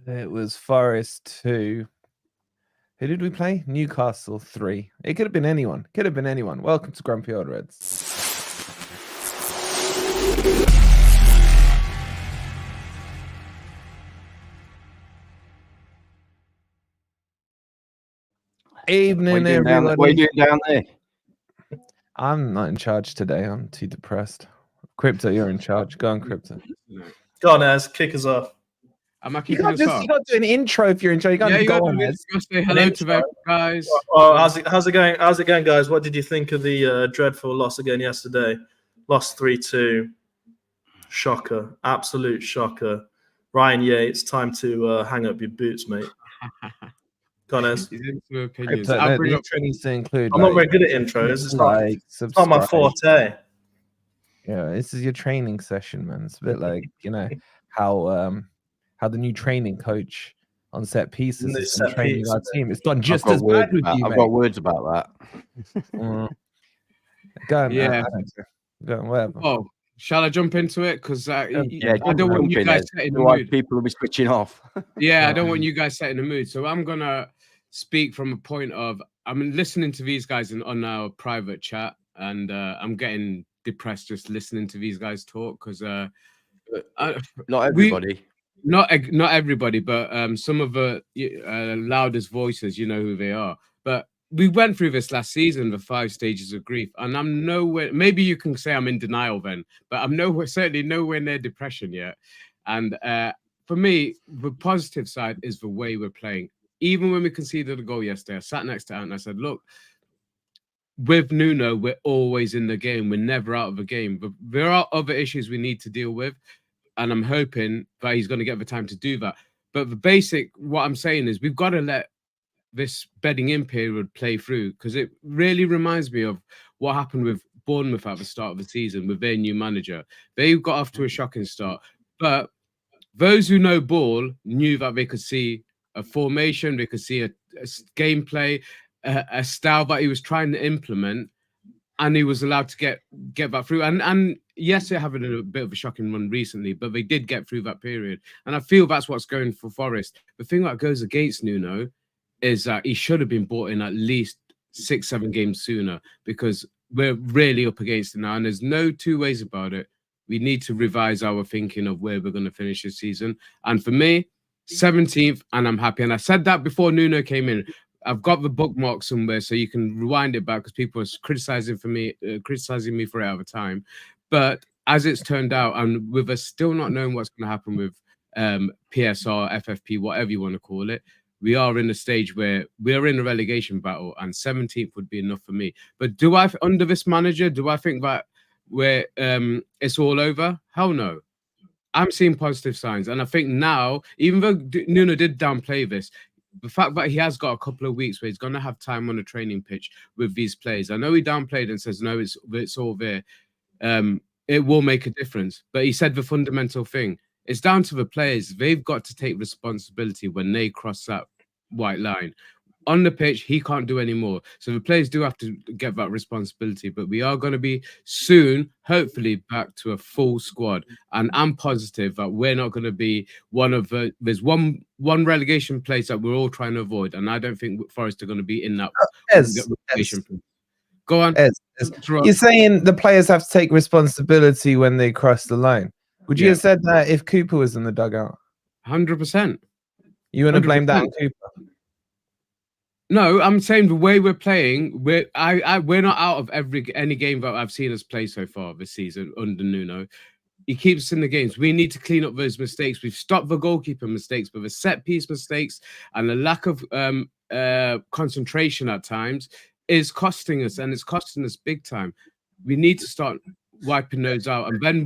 It was Forest 2. Who did we play? Newcastle 3. It could have been anyone. Could have been anyone. Welcome to Grumpy Old Reds. Evening, everyone. What are you doing down there? I'm not in charge today. I'm too depressed. Crypto, you're in charge. Go on, Crypto. Go on, Ez. Kick us off. Am I kicking us off? You got to do an intro if you're in charge. You can't go on, Ez. Say hello to them, guys. Oh, how's it going? How's it going, guys? What did you think of the dreadful loss again yesterday? Lost 3-2. Shocker. Absolute shocker. Ryan Yates, time to hang up your boots, mate. Go on, Ez. Opinions. The intro needs to include. I'm not very good at intros. It's not my forte. Yeah, this is your training session, man. It's a bit like, how the new training coach on set pieces is training our team. It's gone just as bad with you, mate. I've got words about that. Go on, yeah. Go on, whatever. Oh, shall I jump into it? Because I don't want you guys setting the mood. People will be switching off. Yeah, I don't want you guys setting the mood. So I'm going to speak from a point of, I'm listening to these guys on our private chat, and I'm getting depressed just listening to these guys talk because not everybody. Not everybody, but some of the loudest voices, you know who they are. But we went through this last season, the 5 stages of grief, and I'm nowhere. Maybe you can say I'm in denial then, but I'm certainly nowhere near depression yet. And for me, the positive side is the way we're playing. Even when we conceded a goal yesterday, I sat next to Ant and I said, "Look, with Nuno, we're always in the game. We're never out of the game. But there are other issues we need to deal with." And I'm hoping that he's going to get the time to do that. But what I'm saying is we've got to let this bedding in period play through, because it really reminds me of what happened with Bournemouth at the start of the season with their new manager. They got off to a shocking start. But those who know ball knew that they could see a formation, they could see a gameplay, a style that he was trying to implement, and he was allowed to get that through. And yes, they're having a bit of a shocking run recently, but they did get through that period. And I feel that's what's going for Forest. The thing that goes against Nuno is that he should have been brought in at least 6-7 games sooner, because we're really up against it now. And there's no two ways about it. We need to revise our thinking of where we're going to finish this season. And for me, 17th, and I'm happy. And I said that before Nuno came in. I've got the bookmark somewhere, so you can rewind it back, because people are criticizing me for it at the time. But as it's turned out, and with us still not knowing what's going to happen with PSR, FFP, whatever you want to call it, we are in a stage where we're in a relegation battle, and 17th would be enough for me. But under this manager, do I think that it's all over? Hell no. I'm seeing positive signs, and I think now, even though Nuno did downplay this, the fact that he has got a couple of weeks where he's going to have time on a training pitch with these players. I know he downplayed and says, no, it's all there. It will make a difference. But he said the fundamental thing, it's down to the players. They've got to take responsibility when they cross that white line. On the pitch, he can't do any more. So the players do have to get that responsibility. But we are going to be soon, hopefully, back to a full squad. And I'm positive that we're not going to be one of the... There's one relegation place that we're all trying to avoid. And I don't think Forest are going to be in that relegation place. Go on. You're saying the players have to take responsibility when they cross the line. Would you have said that if Cooper was in the dugout? 100%. You want to blame that on Cooper? No, I'm saying the way we're playing, we're not out of any game that I've seen us play so far this season under Nuno. He keeps us in the games. We need to clean up those mistakes. We've stopped the goalkeeper mistakes, but the set piece mistakes and the lack of concentration at times is costing us, and it's costing us big time. We need to start wiping those out, and then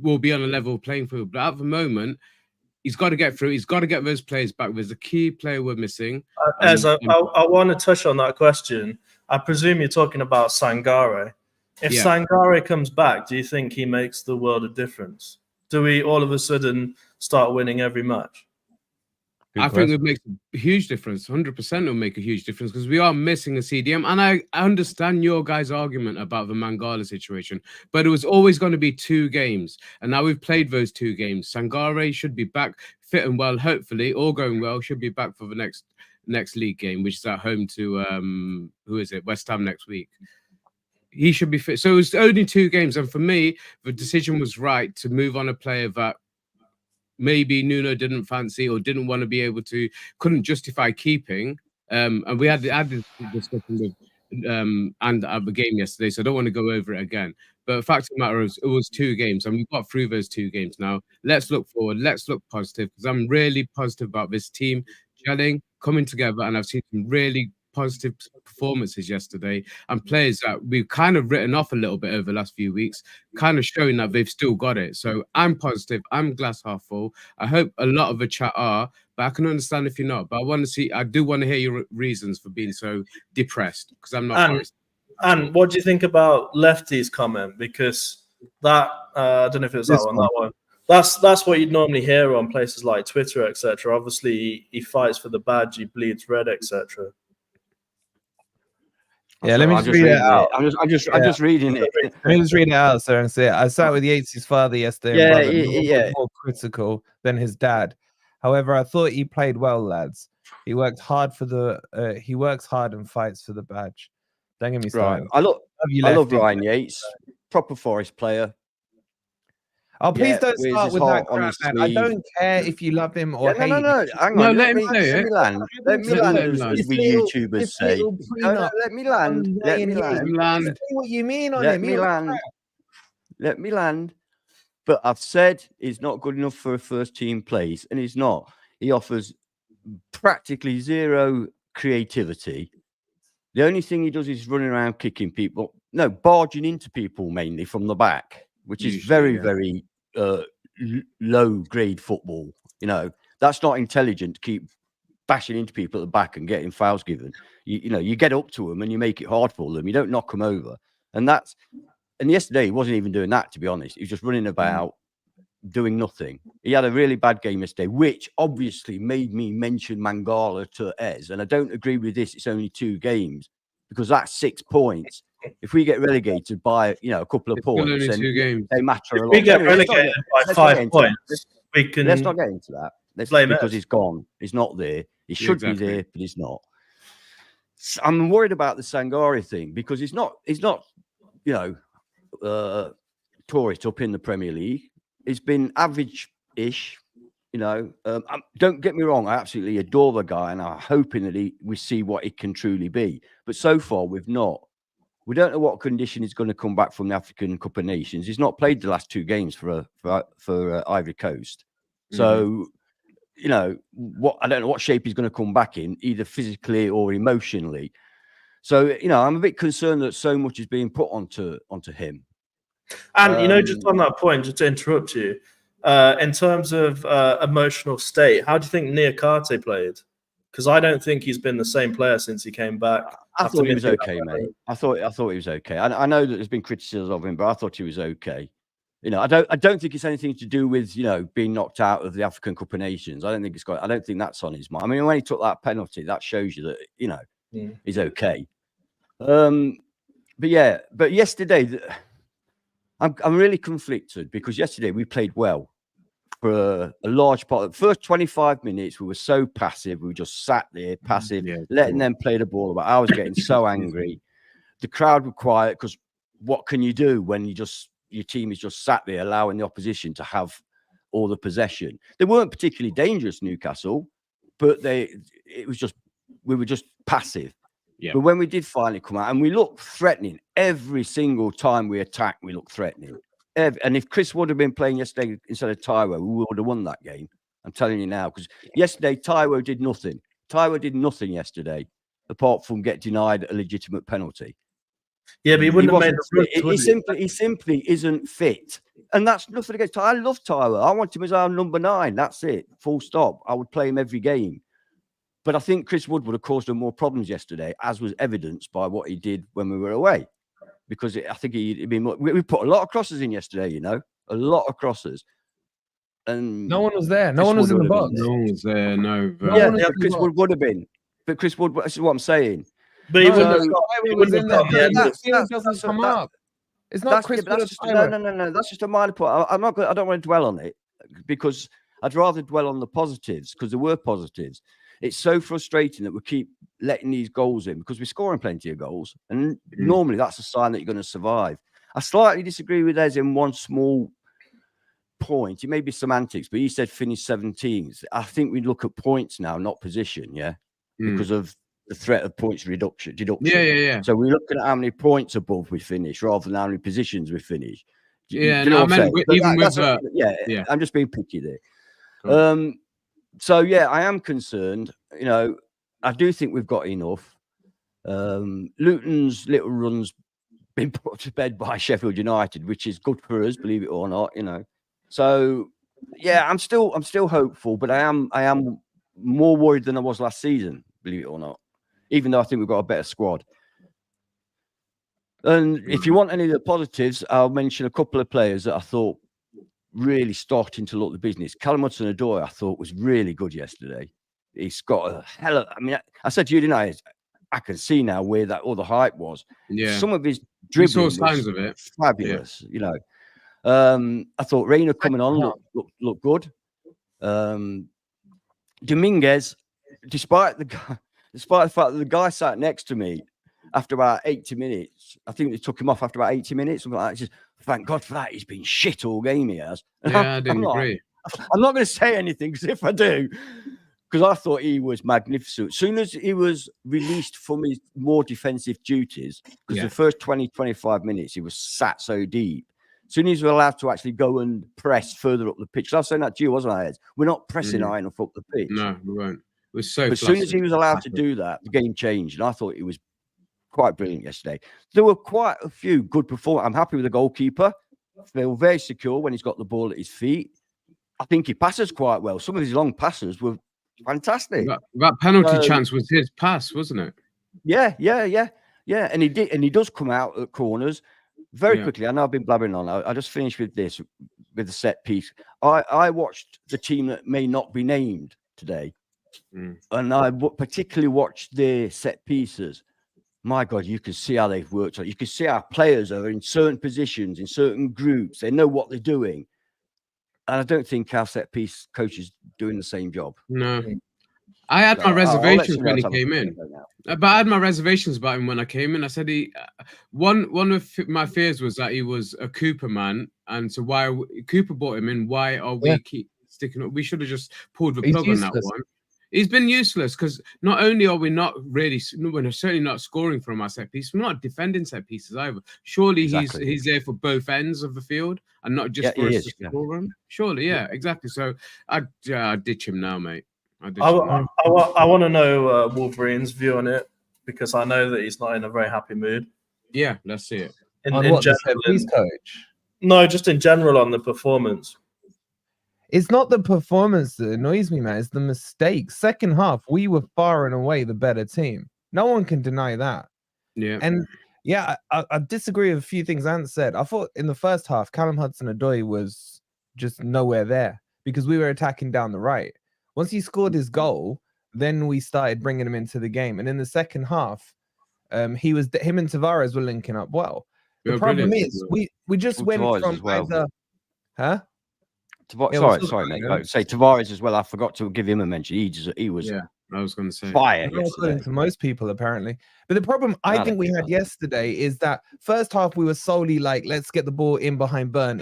we'll be on a level playing field. But at the moment, he's got to get through. He's got to get those players back. There's a key player we're missing. I want to touch on that question. I presume you're talking about Sangare. If Sangare comes back, do you think he makes the world of difference? Do we all of a sudden start winning every match? I think it makes a huge difference. 100% will make a huge difference because we are missing a CDM. And I understand your guys' argument about the Mangala situation, but it was always going to be 2 games. And now we've played those 2 games. Sangare should be back fit and well, hopefully, all going well, should be back for the next league game, which is at home to who is it? West Ham next week. He should be fit. So it was only 2 games. And for me, the decision was right to move on a player that maybe Nuno didn't fancy or didn't want to be able to, couldn't justify keeping. And we had this discussion with and at the game yesterday, so I don't want to go over it again. But the fact of the matter is, it was 2 games, and we've got through those 2 games now. Let's look forward. Let's look positive, because I'm really positive about this team gelling, coming together, and I've seen some really positive performances yesterday, and players that we've kind of written off a little bit over the last few weeks, kind of showing that they've still got it. So I'm positive. I'm glass half full. I hope a lot of the chat are, but I can understand if you're not. But I do want to hear your reasons for being so depressed, because I'm not. And what do you think about Lefty's comment? Because that I don't know if it was that one. That's what you'd normally hear on places like Twitter, etc. Obviously, he fights for the badge, he bleeds red, etc. Yeah, let me just read it out. I'm just reading it. Let me just read it out, sir, and say it. I sat with Yates' father yesterday. Yeah, and brother, more critical than his dad. However, I thought he played well, lads. He worked hard he works hard and fights for the badge. Don't get me started. Right. I love Ryan Yates, proper Forest player. Oh, please don't start with that crap, man. I don't care if you love him or hate him. No, hang on. Let me land. Let me land, as we YouTubers say. Let me land. Say what you mean on him. Let me land. But I've said he's not good enough for a first team place, and he's not. He offers practically zero creativity. The only thing he does is running around kicking people. No, barging into people mainly from the back, which is very low grade football. You know, that's not intelligent to keep bashing into people at the back and getting fouls given. You get up to them and you make it hard for them. You don't knock them over. And yesterday he wasn't even doing that, to be honest. He was just running about doing nothing. He had a really bad game yesterday, which obviously made me mention Mangala to Ez. And I don't agree with this. It's only 2 games, because that's 6 points. If we get relegated by a couple of points, then they matter a lot. If we get relegated by 5 points, we can. Let's not get into that. Because he's gone. He's not there. He should be there, but he's not. I'm worried about the Sangare thing, because he's not tore it up in the Premier League. It's been average-ish. Don't get me wrong. I absolutely adore the guy, and I'm hoping that we see what it can truly be. But so far, we've not. We don't know what condition he's going to come back from the African Cup of Nations. He's not played the last 2 games for Ivory Coast. So, I don't know what shape he's going to come back in, either physically or emotionally. So, I'm a bit concerned that so much is being put onto him. And, just on that point, just to interrupt you, in terms of emotional state, how do you think Niakate played? Because I don't think he's been the same player since he came back. I thought he was okay, mate. I thought he was okay. I know that there's been criticism of him, but I thought he was okay. I don't think it's anything to do with being knocked out of the African Cup of Nations. I don't think that's on his mind. I mean, when he took that penalty, that shows you that he's okay. But yesterday, I'm really conflicted, because yesterday we played well for a large part. The first 25 minutes, we were so passive. We just sat there passive, letting them play the ball about. I was getting so angry. The crowd were quiet, because what can you do when your team is just sat there allowing the opposition to have all the possession? They weren't particularly dangerous, Newcastle, but we were just passive. Yeah. But when we did finally come out, and we looked threatening every single time we attacked, we looked threatening. And if Chris would have been playing yesterday instead of Taiwo, we would have won that game. I'm telling you now, because yesterday Taiwo did nothing. Taiwo did nothing yesterday, apart from get denied a legitimate penalty. Yeah, but he wouldn't have made the he simply isn't fit. And that's nothing against Taiwo. I love Taiwo. I want him as our number 9. That's it. Full stop. I would play him every game. But I think Chris Wood would have caused him more problems yesterday, as was evidenced by what he did when we were away. Because I think we put a lot of crosses in yesterday, a lot of crosses. And No one was there. No Chris one was in Wood the would have box. been No one was there. No. No Yeah, one was yeah, in the Chris box. Wood would have been. But Chris Wood, this is what I'm saying. But he No, wouldn't so- have got, Taiwo he was wouldn't in have there. got the end. That field doesn't come up. It's not Chris Wood or Taiwo. No. That's just a minor point. I'm not. I don't want to dwell on it because I'd rather dwell on the positives because there were positives. It's so frustrating that we keep letting these goals in because we're scoring plenty of goals, and normally that's a sign that you're going to survive. I slightly disagree with Ez in one small point. It may be semantics, but he said finish 17th. I think we look at points now, not position. Yeah, because of the threat of points deduction. Yeah. So we're looking at how many points above we finish rather than how many positions we finish. Do Yeah, you know what I'm saying? But even with yeah, I'm just being picky there. Cool. So yeah, I am concerned. You know, I do think we've got enough. Luton's little run's been put to bed by Sheffield United, which is good for us, believe it or not. You know, so yeah, I'm still hopeful, but I am more worried than I was last season, believe it or not. Even though I think we've got a better squad. And if you want any of the positives, I'll mention a couple of players that I thought really starting to look the business. Callum Hudson-Odoi, I thought was really good yesterday. He's got a hell of. I mean, I said to you, didn't I can see now where that all the hype was. Yeah. Some of his We dribbling saw signs was of it. fabulous. You know, I thought Reina coming on looked good. Dominguez, despite the fact that the guy sat next to me after about 80 minutes, I think they took him off after about 80 minutes. Something like that. Just thank God for that. He's been shit all game. He has. Yeah, I didn't agree. I'm not going to say anything because if I do, because I thought he was magnificent. As soon as he was released from his more defensive duties, because the first 20, 25 minutes he was sat so deep. As soon as he was allowed to actually go and press further up the pitch, I was saying that to you, wasn't I, Ed? We're not pressing high enough up the pitch. No, we weren't. It was so. But as soon as he was allowed to do that, the game changed, and I thought he was quite brilliant yesterday. There were quite a few good performances. I'm happy with the goalkeeper. Feel very secure when he's got the ball at his feet. I think he passes quite well. Some of his long passes were fantastic. That penalty chance was his pass, wasn't it? Yeah. And he does come out at corners very quickly. I know I've been blabbering on. I just finished with this, with the set piece. I watched the team that may not be named today, and I particularly watched their set pieces. My God, you can see how they've worked on it. You can see how players are in certain positions, in certain groups. They know what they're doing. And I don't think our set piece coach is doing the same job. No. I had my reservations when he came in. But I had my reservations about him when I came in. I said one of my fears was that he was a Cooper man. And so Cooper brought him in. Why are we keep sticking up? We should have just pulled the plug on that one. He's been useless because not only are we not really, we're certainly not scoring from our set piece, we're not defending set pieces either. Surely he's there for both ends of the field and not just for us to score him. Surely, exactly. So I ditch him now, mate. I want to know Wolverine's view on it because I know that he's not in a very happy mood. Yeah, let's see it. In general, coach? No, just in general on the performance. It's not the performance that annoys me, man. It's the mistakes. Second half, we were far and away the better team. No one can deny that. Yeah. And I disagree with a few things Ant said. I thought in the first half, Callum Hudson-Odoi was just nowhere there because we were attacking down the right. Once he scored his goal, then we started bringing him into the game. And in the second half, him and Tavares were linking up well. The problem is we just went from either... Huh? Sorry, mate. Say Tavares as well. I forgot to give him a mention. He was I was going to say fire according to most people, apparently. But the problem I think we had yesterday is that first half we were solely like, let's get the ball in behind Burn.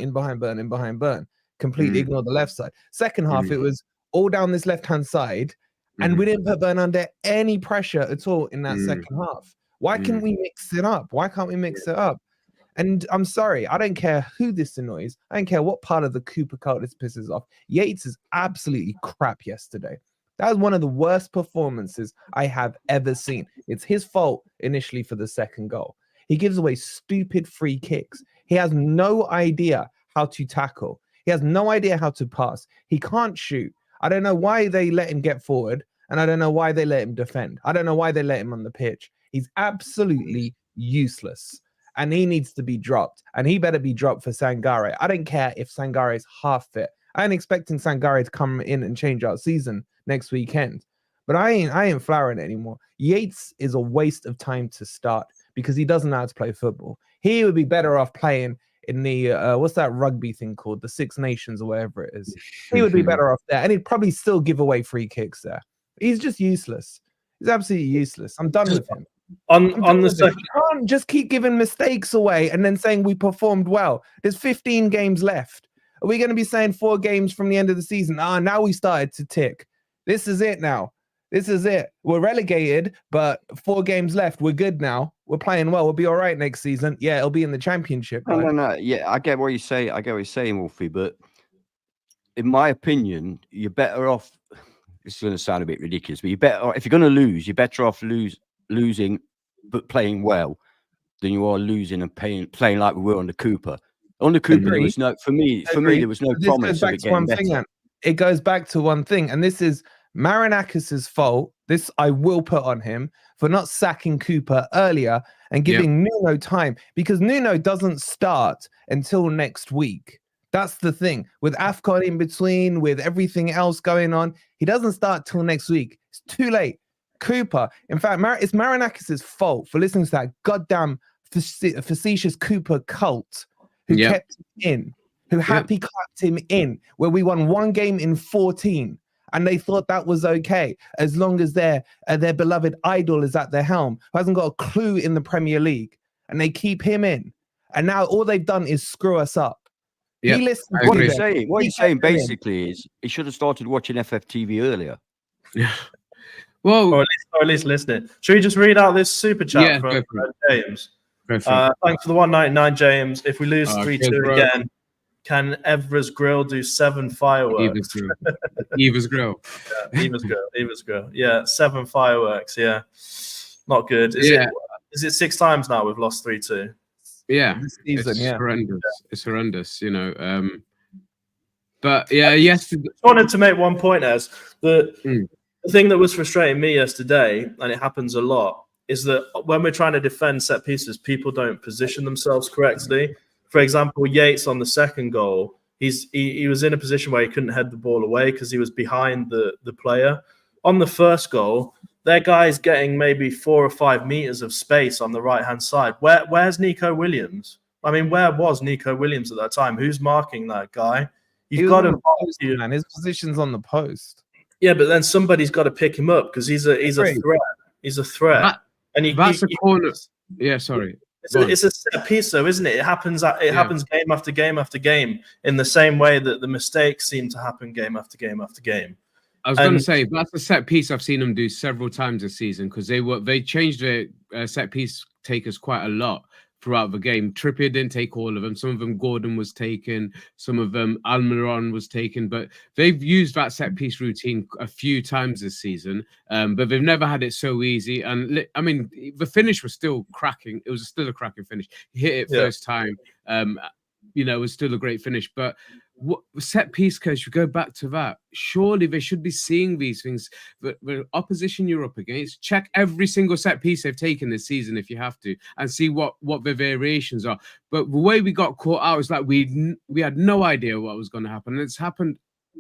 Completely ignore the left side. Second half, it was all down this left-hand side, and we didn't put Burn under any pressure at all in that second half. Why can we mix it up? Why can't we mix it up? And I'm sorry, I don't care who this annoys. I don't care what part of the Cooper cult this pisses off. Yates is absolutely crap yesterday. That was one of the worst performances I have ever seen. It's his fault initially for the second goal. He gives away stupid free kicks. He has no idea how to tackle. He has no idea how to pass. He can't shoot. I don't know why they let him get forward, and I don't know why they let him defend. I don't know why they let him on the pitch. He's absolutely useless. And he needs to be dropped. And he better be dropped for Sangare. I don't care if Sangare is half fit. I ain't expecting Sangare to come in and change our season next weekend. But I ain't flowering it anymore. Yates is a waste of time to start because he doesn't know how to play football. He would be better off playing in the what's that rugby thing called, the Six Nations or whatever it is. He would be better off there, and he'd probably still give away free kicks there. He's just useless. He's absolutely useless. I'm done with him. On the second, you can't just keep giving mistakes away and then saying we performed well. There's 15 games left. Are we going to be saying 4 games from the end of the season? Now we started to tick. This is it now. This is it. We're relegated, but 4 games left. We're good now. We're playing well. We'll be all right next season. Yeah, it'll be in the championship. No. Yeah, I get what you say. I get what you're saying, Wolfie. But in my opinion, you're better off. This is going to sound a bit ridiculous, but if you're going to lose, you're better off losing, but playing well, than you are losing and playing like we were under Cooper. Under Cooper, there was no. For me, there was no promise of it getting better. It goes back to one thing, and this is Marinakis's fault. This I will put on him for not sacking Cooper earlier and giving Nuno time, because Nuno doesn't start until next week. That's the thing. With AFCON in between, with everything else going on, he doesn't start till next week. It's too late. Cooper, in fact, it's Marinakis's fault for listening to that goddamn facetious Cooper cult who kept him in, who happy clapped him in, where we won 1 game in 14. And they thought that was okay, as long as their beloved idol is at their helm, who hasn't got a clue in the Premier League. And they keep him in. And now all they've done is screw us up. Yeah, what you're saying basically is he should have started watching FFTV earlier. Yeah. Well, or at least listening. Should we just read out this super chat from James? Thanks for the 199, James. If we lose 3-2 again, can Evra's Grill do 7 fireworks? Eva's Grill. Eva's Grill. Yeah, 7 fireworks. Yeah, not good. Is it 6 times now we've lost 3-2? Yeah, this season, it's horrendous. It's horrendous, you know. But yeah, yes. I wanted to make one point as the thing that was frustrating me yesterday, and it happens a lot, is that when we're trying to defend set pieces, people don't position themselves correctly. For example, Yates on the second goal, he was in a position where he couldn't head the ball away because he was behind the player. On the first goal, their guy's getting maybe 4 or 5 meters of space on the right-hand side. Where's Nico Williams? I mean, where was Nico Williams at that time? Who's marking that guy? You've got to man. His position's on the post. Yeah, but then somebody's got to pick him up because he's a threat. He's a threat. That's a corner. Yeah, sorry. It's a set piece, though, isn't it? It happens game after game after game in the same way that the mistakes seem to happen game after game after game. I was going to say that's a set piece I've seen them do several times this season, because they changed their set piece takers quite a lot throughout the game. Trippier didn't take all of them. Some of them Gordon was taken. Some of them Almiron was taken. But they've used that set piece routine a few times this season. But they've never had it so easy. And I mean, the finish was still cracking. It was still a cracking finish. He hit it first time. You know, it was still a great finish. But what set piece coach, you go back to that, surely they should be seeing these things. The opposition you're up against, check every single set piece they've taken this season if you have to, and see what the variations are. But the way we got caught out is like we had no idea what was going to happen, and it's happened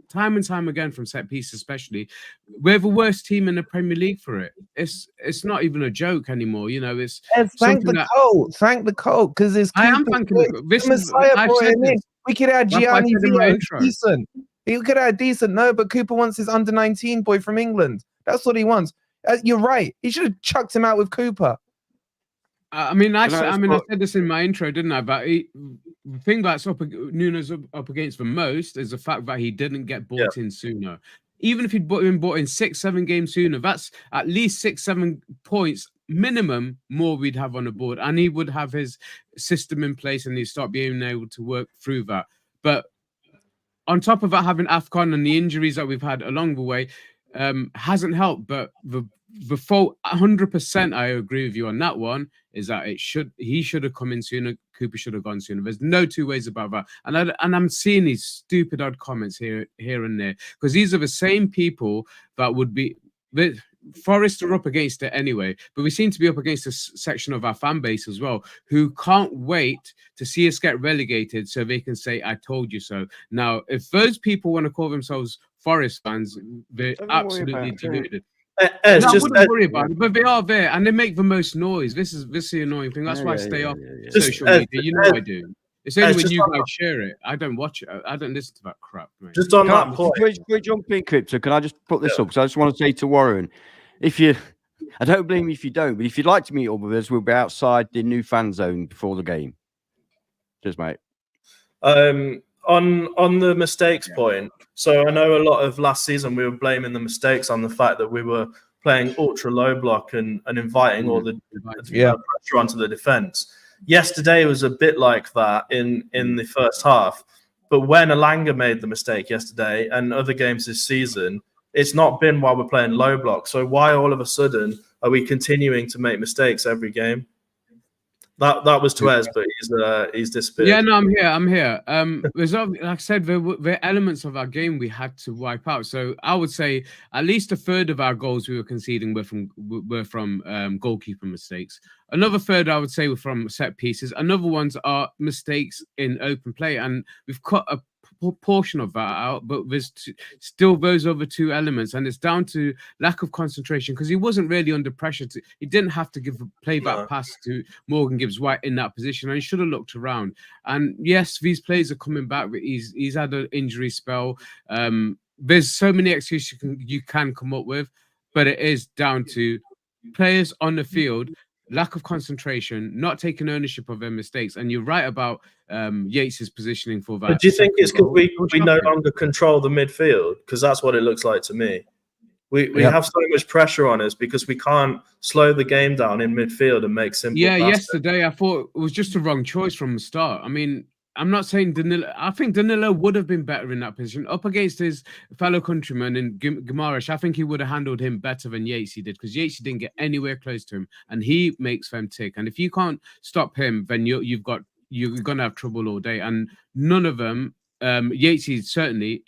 time and time again from set piece. Especially, we're the worst team in the Premier League for it. It's not even a joke anymore, you know. It's thank the cult, because it's I am thanking this Messiah brought him in. We could have Gianni decent. He could have decent. No, but Cooper wants his under-19 boy from England. That's what he wants. You're right. He should have chucked him out with Cooper. I said this in my intro, didn't I? But the thing that's Nuno's up against the most is the fact that he didn't get bought in sooner. Even if he'd been bought in 6-7 games sooner, that's at least 6-7 points minimum more we'd have on the board, and he would have his system in place and he'd start being able to work through that. But on top of that, having AFCON and the injuries that we've had along the way hasn't helped. But the fault, 100%, I agree with you on that one, is that he should have come in sooner. Cooper should have gone sooner. There's no two ways about that. And I'm seeing these stupid odd comments here and there, because these are the same people that would be. Forest are up against it anyway, but we seem to be up against a section of our fan base as well who can't wait to see us get relegated so they can say, I told you so. Now, if those people want to call themselves Forest fans, they're absolutely deluded. I wouldn't worry about it, but they are there and they make the most noise. This is the annoying thing. That's why I stay off social media. You know I do. It's only when you guys share it. I don't watch it. I don't listen to that crap. Mate. Just on that point. Before we jump in, Crypto, can I just put this up? Because I just want to say to Warren, I don't blame you if you don't, but if you'd like to meet up with us, we'll be outside the new fan zone before the game. Cheers, mate. On the mistakes point, so I know a lot of last season we were blaming the mistakes on the fact that we were playing ultra low block and inviting all the pressure onto the defense. Yesterday was a bit like that in the first half, but when Elanga made the mistake yesterday and other games this season, it's not been while we're playing low block. So why all of a sudden are we continuing to make mistakes every game? That was Tavares, but he's disappeared. Yeah, no, I'm here. There's, like I said, there were elements of our game we had to wipe out. So I would say at least a third of our goals we were conceding were from goalkeeper mistakes. Another third, I would say, were from set pieces. Another ones are mistakes in open play, and we've cut a portion of that out, but there's still those other two elements, and it's down to lack of concentration because he wasn't really under pressure. He didn't have to play that pass to Morgan Gibbs-White in that position, and he should have looked around. And yes, these players are coming back, but he's had an injury spell. There's so many excuses you can come up with, but it is down to players on the field. Lack of concentration, not taking ownership of their mistakes. And you're right about Yates' positioning for that. But do you think it's because we no longer control the midfield? Because that's what it looks like to me. We have so much pressure on us because we can't slow the game down in midfield and make simple passes. Yesterday I thought it was just a wrong choice from the start. I mean, I'm not saying Danilo. I think Danilo would have been better in that position. Up against his fellow countryman in Guimaraes, I think he would have handled him better than Yates did because Yates didn't get anywhere close to him, and he makes them tick. And if you can't stop him, then you're going to have trouble all day. And none of them, Yates certainly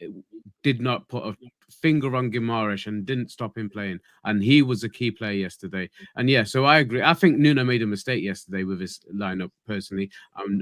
did not put a finger on Guimaraes and didn't stop him playing. And he was a key player yesterday. And yeah, so I agree. I think Nuno made a mistake yesterday with his lineup, personally.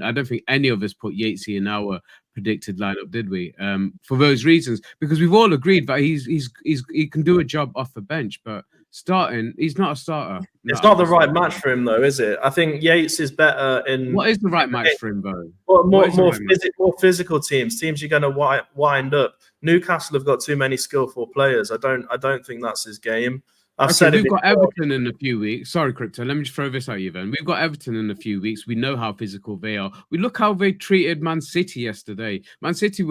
I don't think any of us put Yatesy in our predicted lineup, did we? For those reasons, because we've all agreed that he can do a job off the bench, but starting, he's not a starter. It's not the right match for him, though, is it? I think Yates is better in. What is the right match for him, though? Well, more physical teams you're going to wind up. Newcastle have got too many skillful players. I don't think that's his game. We've got Everton in a few weeks. Sorry, Crypto. Let me just throw this at you then. We've got Everton in a few weeks. We know how physical they are. We look how they treated Man City yesterday. Man City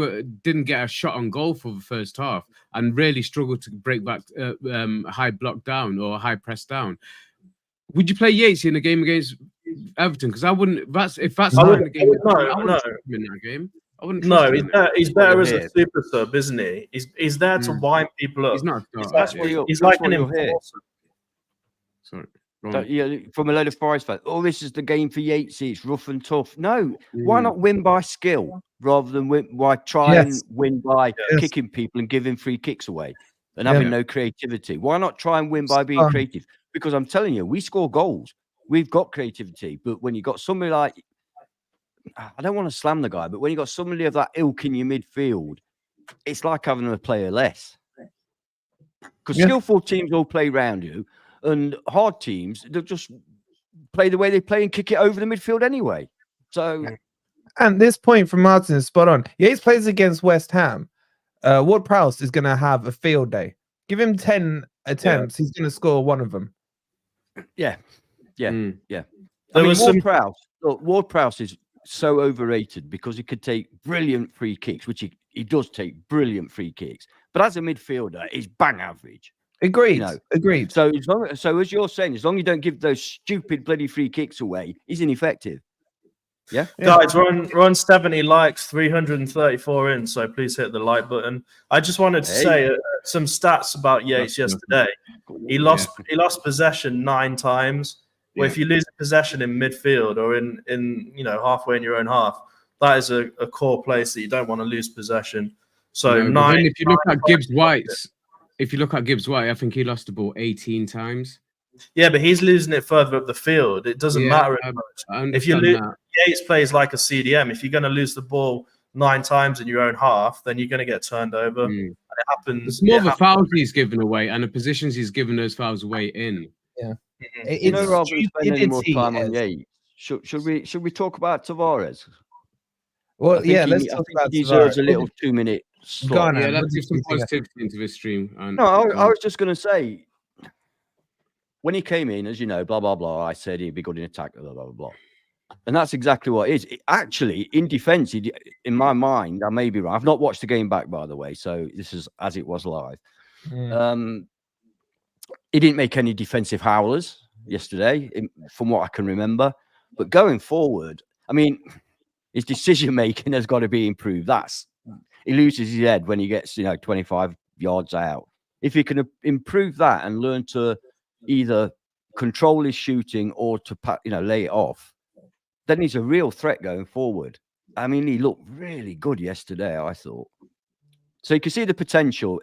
didn't get a shot on goal for the first half and really struggled to break back high block down or high press down. Would you play Yates in a game against Everton? Because I wouldn't. If that's not in the game, I wouldn't trust him in that game. He's better as a super sub, isn't he? He's there to wind people up. He's not. He's like an enforcer. Sorry. From a load of Forest fans, this is the game for Yates. It's rough and tough. No, why not win by skill rather than try and win by kicking people and giving free kicks away and having no creativity? Why not try and win by being creative? Because I'm telling you, we score goals. We've got creativity, but when you got somebody like, I don't want to slam the guy, but when you got somebody of that ilk in your midfield, it's like having a player less. Because skillful teams all play around you, and hard teams, they'll just play the way they play and kick it over the midfield anyway. So, and this point from Martin is spot on. Yates plays against West Ham. Ward-Prowse is going to have a field day. Give him 10 attempts, he's going to score one of them. Yeah. I mean, Ward-Prowse is so overrated because he could take brilliant free kicks, which he does take brilliant free kicks. But as a midfielder, he's bang average. Agreed. Agreed. So as you're saying, as long as you don't give those stupid bloody free kicks away, he's ineffective. Yeah. Guys, we're on 70 likes, 334 in, so please hit the like button. I just wanted to say some stats about Yates yesterday. He lost possession 9 times. Well, if you lose possession in midfield or in halfway in your own half, that is a core place that you don't want to lose possession. So if you look at Gibbs-White's if you look at Gibbs White, I think he lost the ball 18 times. Yeah, but he's losing it further up the field. It doesn't matter as much. If you lose, Yates plays like a CDM. If you're going to lose the ball 9 times in your own half, then you're going to get turned over. And it happens. It's more the fouls he's given away and the positions he's given those fouls away in. Yeah. You know, rather than spend any more time on Yates, should we talk about Tavares? Well, let's talk about he deserves a little 2-minute slot. Yeah, let's give some positivity into this stream. No, I was just going to say, when he came in, as you know, blah, blah, blah, I said he'd be good in attack, blah, blah, blah. And that's exactly what it is. Actually, in defense, in my mind, I may be wrong. I've not watched the game back, by the way, so this is as it was live. He didn't make any defensive howlers yesterday, from what I can remember. But going forward, I mean, his decision-making has got to be improved. He loses his head when he gets, 25 yards out. If he can improve that and learn to either control his shooting or to lay it off, then he's a real threat going forward. I mean, he looked really good yesterday, I thought. So you can see the potential,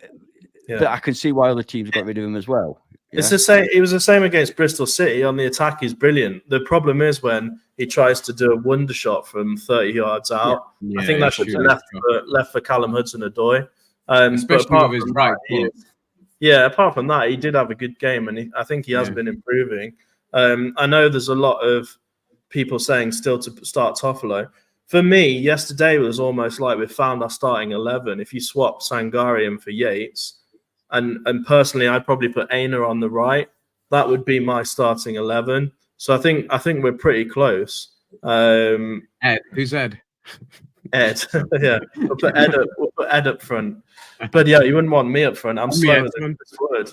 but I can see why other teams got rid of him as well. It's the same. It was the same against Bristol City. On the attack, he's brilliant. The problem is when he tries to do a wonder shot from 30 yards out. I think that should be left for Callum Hudson-Odoi. Especially with his right foot. Apart from that, he did have a good game, and I think he has been improving. I know there's a lot of people saying still to start Toffolo. For me, yesterday was almost like we found our starting 11. If you swap Sangarian for Yates, and personally, I'd probably put Aina on the right. That would be my starting 11. So I think we're pretty close. Ed, who's Ed? Ed, yeah. We'll put Ed up front. But yeah, you wouldn't want me up front. I'm slower than this word.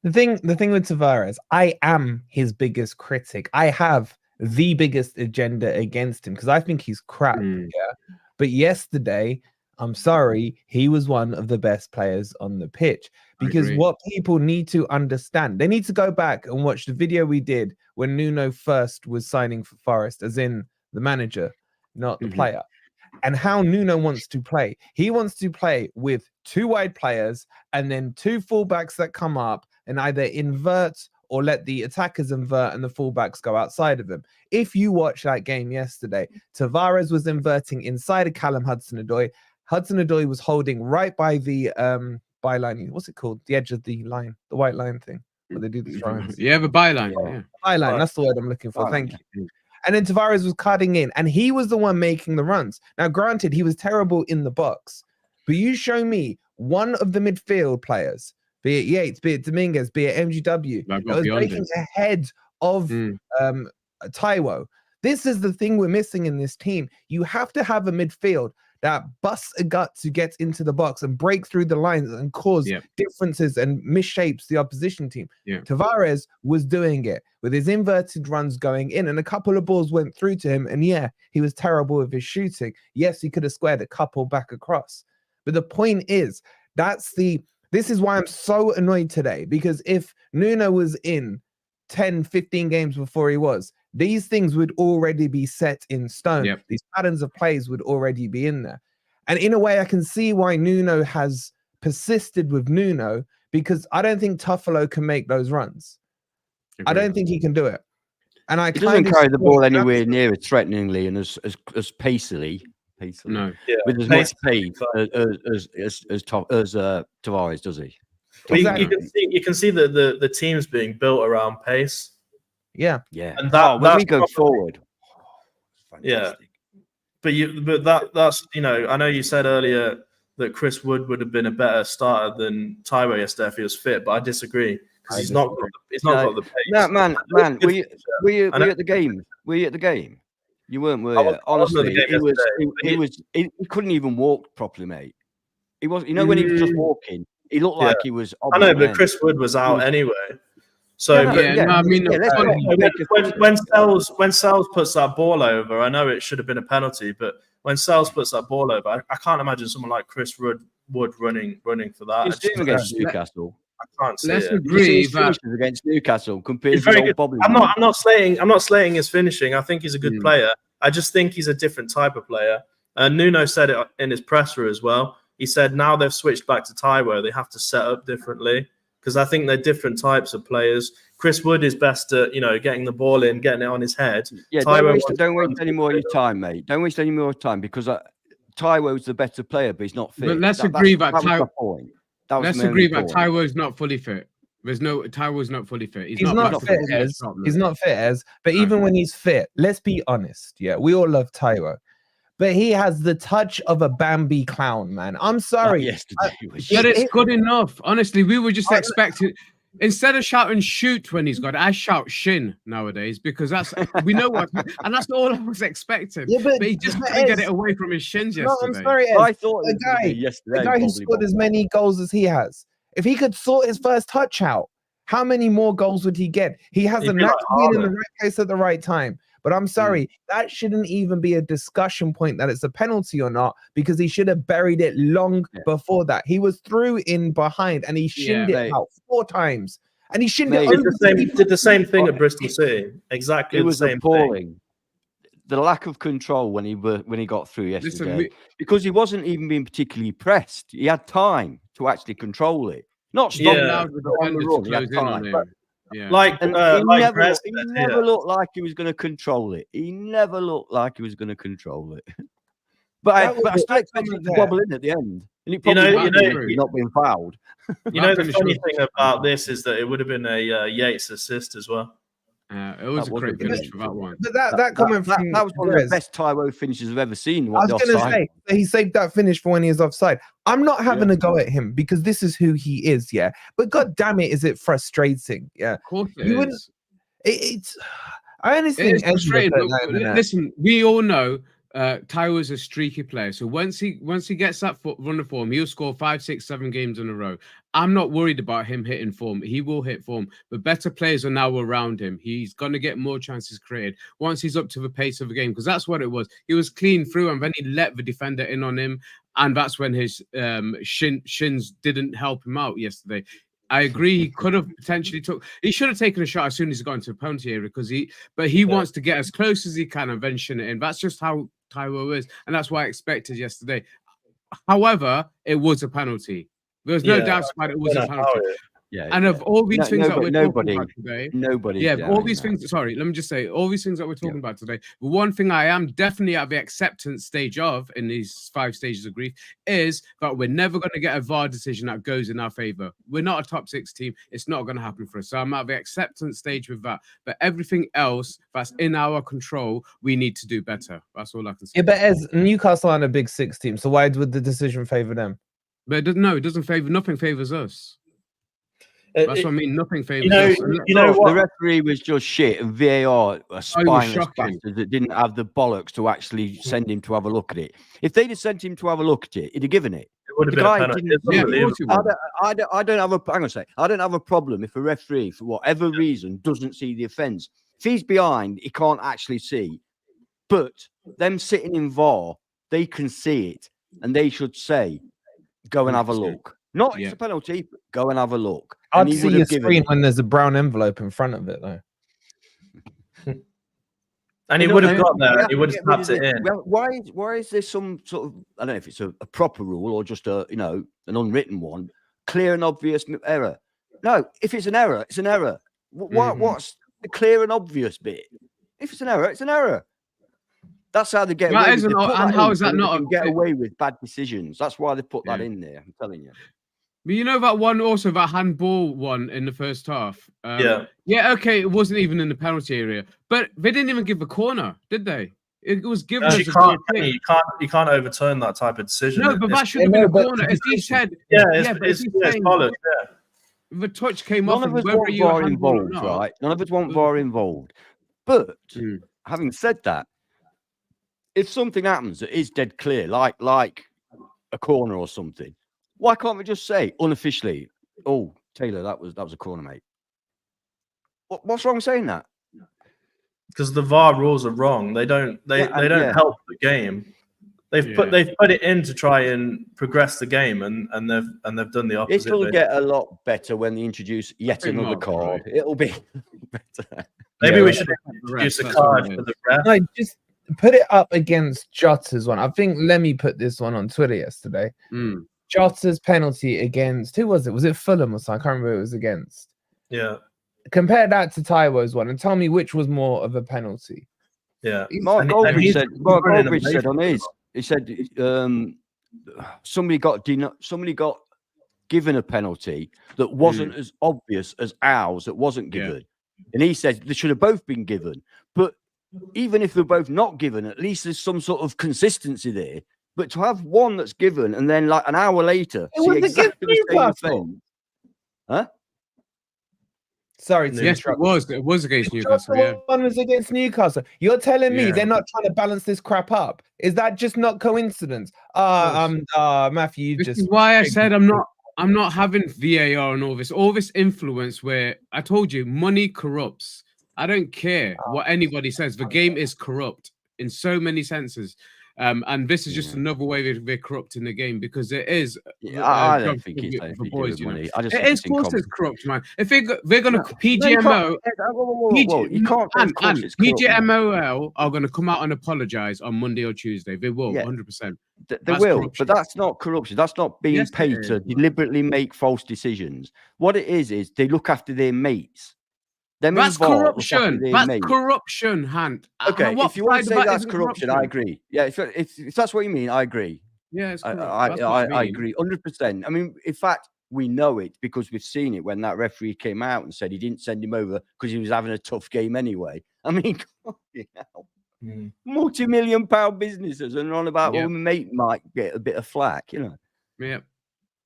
The thing with Tavares, I am his biggest critic. I have the biggest agenda against him because I think he's crap. Yeah. But yesterday, I'm sorry, he was one of the best players on the pitch. Because what people need to understand, they need to go back and watch the video we did when Nuno first was signing for Forest, as in the manager, not the player. And how Nuno wants to play. He wants to play with 2 wide players and then 2 fullbacks that come up and either invert or let the attackers invert and the fullbacks go outside of them. If you watch that game yesterday, Tavares was inverting inside of Callum Hudson-Odoi. Hudson-Odoi was holding right by the byline. What's it called? The edge of the line, the white line thing. Where they do the lines. Yeah, the byline. Byline. That's the word I'm looking for. Thank you. And then Tavares was cutting in, and he was the one making the runs. Now, granted, he was terrible in the box, but you show me one of the midfield players, be it Yates, be it Dominguez, be it MGW, that was breaking ahead of Taiwo. This is the thing we're missing in this team. You have to have a midfield that busts a gut to get into the box and break through the lines and cause differences and misshapes the opposition team. Tavares was doing it with his inverted runs going in, and a couple of balls went through to him, and he was terrible with his shooting. Yes, he could have squared a couple back across. But the point is, this is why I'm so annoyed today, because if Nuno was in 10, 15 games before he was, these things would already be set in stone. These patterns of plays would already be in there. And in a way, I can see why Nuno has persisted with Nuno, because I don't think Toffolo can make those runs. I don't think he can do it. And he doesn't carry the ball anywhere near as threateningly and as pacily. No. With as much pace as Tavares, does he? Well, you can see the teams being built around pace. Yeah. And when we go forward. Fantastic. But that's I know you said earlier that Chris Wood would have been a better starter than Taiwo yesterday if he was fit, but I disagree because he's not got the pace. No, man, were you at the game? Were you at the game? You weren't, were you? Honestly, he couldn't even walk properly, mate. He was, when he was just walking, he looked like he was. I know, but Chris Wood was out anyway. So when Sells puts that ball over, I know it should have been a penalty, but when Sells puts that ball over, I can't imagine someone like Chris Wood running for that. He's doing against Newcastle. I can't see Let's it. agree that against Newcastle compared to Bobby. I'm not slating his finishing. I think he's a good player. I just think he's a different type of player. Nuno said it in his presser as well. he said now they've switched back to Taiwo, they have to set up differently because I think they're different types of players. Chris Wood is best at, getting the ball in, getting it on his head. Yeah, don't waste any more of your time, mate. Don't waste any more time because Taiwo's the better player, but he's not fit. But let's agree that point. Let's agree that Taiwo's not fully fit. Taiwo's not fully fit. He's not fit as. He's not fit as. But even when he's fit, let's be honest. Yeah, we all love Taiwo, but he has the touch of a Bambi clown, man. I'm sorry. But it's good enough. Honestly, we were just expecting. Instead of shouting shoot when he's got it, I shout shin nowadays because we know what, and that's all I was expecting. Yeah, but he just couldn't get it away from his shins yesterday. No, I'm sorry, Ed. I thought the guy who scored as many goals as he has, if he could sort his first touch out, how many more goals would he get? He has a knack to be in the right place at the right time. But I'm sorry, that shouldn't even be a discussion point that it's a penalty or not, because he should have buried it long before that. He was through in behind and he shinned it out 4 times. And he shinned it did the same thing at Bristol City. Exactly it was the same appalling. thing. The lack of control when he got through yesterday. Because he wasn't even being particularly pressed. He had time to actually control it. Not stop on the run. He had time. Yeah. He never looked like he was going to control it. He never looked like he was going to control it. But I still expected him to bobble in at the end. And it probably not being fouled. The funny thing about this is that it would have been a Yates assist as well. It was a great finish for that one. But that comment from that was one of the best Taiwo finishes I've ever seen. I was going to say he saved that finish for when he was offside. I'm not having a go at him because this is who he is, yeah. But god damn it, is it frustrating? Yeah, of course it is. It's. I understand. It's frustrating. Listen, we all know Taiwo's a streaky player, so once he gets that run of form, he'll score 5, 6, 7 games in a row. I'm not worried about him hitting form. He will hit form, but better players are now around him. He's going to get more chances created once he's up to the pace of the game, because that's what it was. He was clean through, and then he let the defender in on him, and that's when his shins didn't help him out yesterday. I agree. He could have potentially he should have taken a shot as soon as he got into the penalty area but he wants to get as close as he can and then shin it in. That's just how Taiwo is, and that's what I expected yesterday. However, it was a penalty. There's no doubt about it was a penalty. Yeah, and of all these things that we're talking about today, all these things. Sorry, let me just say, all these things that we're talking about today. The one thing I am definitely at the acceptance stage of in these 5 stages of grief is that we're never going to get a VAR decision that goes in our favor. We're not a top 6 team. It's not going to happen for us. So I'm at the acceptance stage with that. But everything else that's in our control, we need to do better. That's all I can say. Yeah, but as Newcastle aren't a big 6 team, so why would the decision favor them? But it doesn't favor. Nothing favors us. That's what I mean. Nothing favors us. The referee was just shit, and VAR a spineless bastard that didn't have the bollocks to actually send him to have a look at it. If they'd have sent him to have a look at it, he'd have given it. It would have been a penalty. I don't have a. I'm gonna say I don't have a problem if a referee, for whatever reason, doesn't see the offence. If he's behind, he can't actually see. But them sitting in VAR, they can see it, and they should say, "Go and have a look." Not it's a penalty. Go and have a look. I'd see your screen when there's a brown envelope in front of it, though. And he would have got there. He would have tapped it in. Well, why is there some sort of, I don't know if it's a proper rule or just an unwritten one, clear and obvious error? No, if it's an error, it's an error. What's the clear and obvious bit? If it's an error, it's an error. That's how they get away with it. And how is that not get away with bad decisions? That's why they put that in there. I'm telling you. But you know that one also, that handball one in the first half. Okay, it wasn't even in the penalty area, but they didn't even give a corner, did they? It was given. You can't overturn that type of decision. No, but that should have been a corner. If he said, it's followed. The touch came off. None of us want VAR involved, right? None of us want VAR involved. But having said that, if something happens that is dead clear, like a corner or something, why can't we just say unofficially, "Oh, Taylor, that was a corner, mate"? What's wrong with saying that? Because the VAR rules are wrong. They don't help the game. They've put it in to try and progress the game, and they've done the opposite. It'll get a lot better when they introduce yet another card. Right. It'll be better. Maybe we should introduce a card for the ref. No, just put it up against Jota's one. I think Lemmy put this one on Twitter yesterday. Jota's penalty against who was it? Was it Fulham or something? I can't remember who it was against. Yeah. Compare that to Taiwo's one and tell me which was more of a penalty. Yeah. Mark Goldbridge said on his, he said somebody got given a penalty that wasn't as obvious as ours that wasn't given. And he said they should have both been given. But even if they're both not given, at least there's some sort of consistency there. But to have one that's given and then like an hour later, see exactly the same thing. Huh? Sorry to yes, it was. It was against Newcastle. Yeah, one was against Newcastle. You're telling me they're not trying to balance this crap up? Is that just not coincidence? Matthew, this is why I said I'm not having VAR and all this influence where I told you money corrupts. I don't care what anybody says. The game is corrupt in so many senses. And this is just another way they're corrupting the game because it is. I don't think it's anything to do with money. I just think it's corrupt, man. If they're going to PGMO, you can't. PGMOL are going to come out and apologize on Monday or Tuesday. They will, 100%. They will, but that's not corruption. That's not being paid to deliberately make false decisions. What it is they look after their mates. That's corruption. That's corruption, Hand. Okay, if you want to say that's corruption, I agree. Yeah, if that's what you mean, I agree. Yeah, I agree 100%. I mean, in fact, we know it because we've seen it when that referee came out and said he didn't send him over because he was having a tough game anyway. I mean, multi-million-pound businesses and on about my mate might get a bit of flack, you know. Yeah.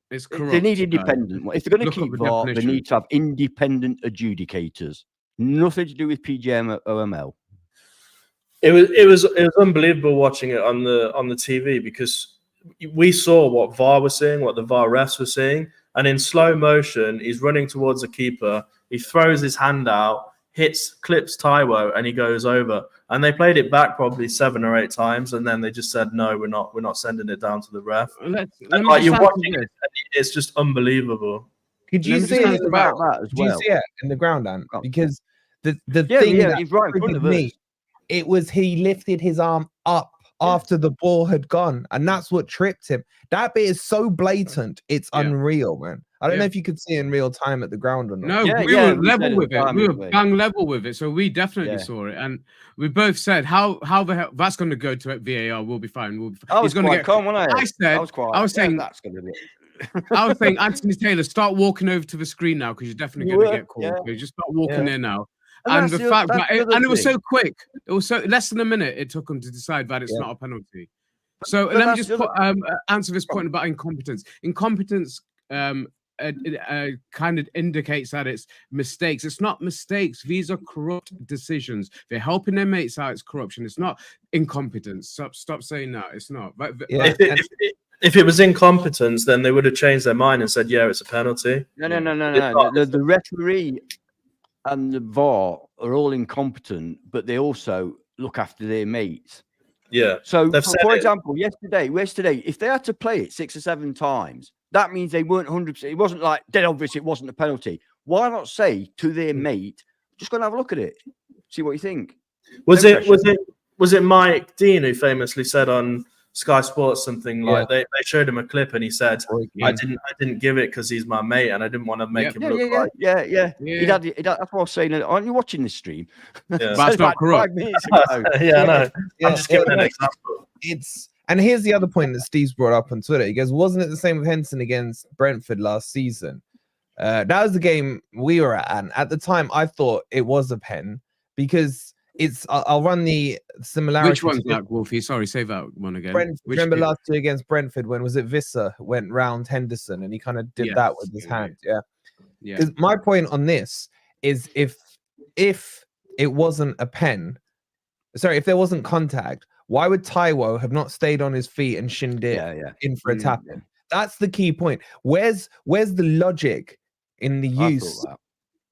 It's corrupt. They need independent. If they're going to keep VAR, they need to have independent adjudicators. Nothing to do with PGM or OML. It was unbelievable watching it on the TV because we saw what VAR was seeing, what the VAR refs were seeing, and in slow motion, he's running towards the keeper. He throws his hand out, clips Taiwo, and he goes over. And they played it back probably 7 or 8 times, and then they just said, "No, we're not sending it down to the ref." Like you're watching it, it's just unbelievable. Could you see it about that as well? Did you see it in the ground, Dan? Because the thing that he's right in front of me, it was he lifted his arm up after the ball had gone, and that's what tripped him. That bit is so blatant, it's unreal, man. I don't know if you could see it in real time at the ground or not. No, we were level with it. We were bang level with it, so we definitely saw it, and we both said how the hell that's going to go to VAR. We'll be fine. He's going to get calm, wasn't I? I was saying that's going to be. I was saying, Anthony Taylor, start walking over to the screen now because you're definitely going to get called. Yeah. Just start walking there now. And the fact that it was so quick, it was so less than a minute it took them to decide that it's not a penalty. So let me just answer this point about incompetence. Incompetence kind of indicates that it's mistakes. It's not mistakes. These are corrupt decisions. They're helping their mates out. It's corruption. It's not incompetence. Stop saying that. It's not. If it was incompetence, then they would have changed their mind and said, "Yeah, it's a penalty." No. The referee and the VAR are all incompetent, but they also look after their mates. Yeah. So, for example, yesterday, if they had to play it 6 or 7 times, that means they weren't 100%. It wasn't like dead obvious. It wasn't a penalty. Why not say to their mate, "Just go and have a look at it, see what you think"? Was it Mike Dean who famously said on Sky Sports something like they showed him a clip and he said, I didn't give it because he's my mate and I didn't want to make him look like that's what I was saying. Aren't you watching this stream? That's not corrupt. I know. I'm just giving an example. And here's the other point that Steve's brought up on Twitter. He goes, wasn't it the same with Henson against Brentford last season? That was the game we were at, and at the time I thought it was a pen because I'll run the similarity. Which one's that, Wolfie? Sorry, say that one again. Remember last year against Brentford when was it Visser went round Henderson and he kind of did that with his hand? Yeah. Because my point on this is if it wasn't a pen, if there wasn't contact, why would Taiwo have not stayed on his feet and shinned it in for a tap in? That's the key point. Where's the logic in the use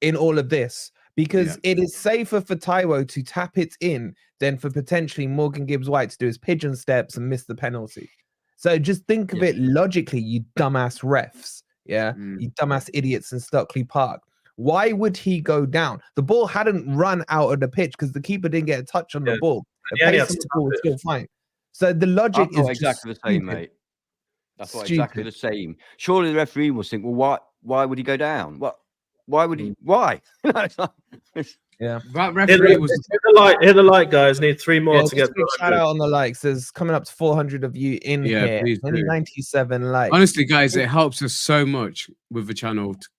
in all of this? Because it is safer for Taiwo to tap it in than for potentially Morgan Gibbs-White to do his pigeon steps and miss the penalty. So just think of it logically, you dumbass refs. You dumbass idiots in Stockley Park. Why would he go down? The ball hadn't run out of the pitch because the keeper didn't get a touch on the ball. The pace of the ball was still fine. So the logic is exactly the same, mate. That's what exactly the same. Surely the referee will think, well, why would he go down? Why would he? Why? Yeah. That referee was hit the like, guys. Need 3 more to get. Shout out on the likes. There's coming up to 400 of you in here. Only 97 likes. Honestly, guys, it helps us so much with the channel to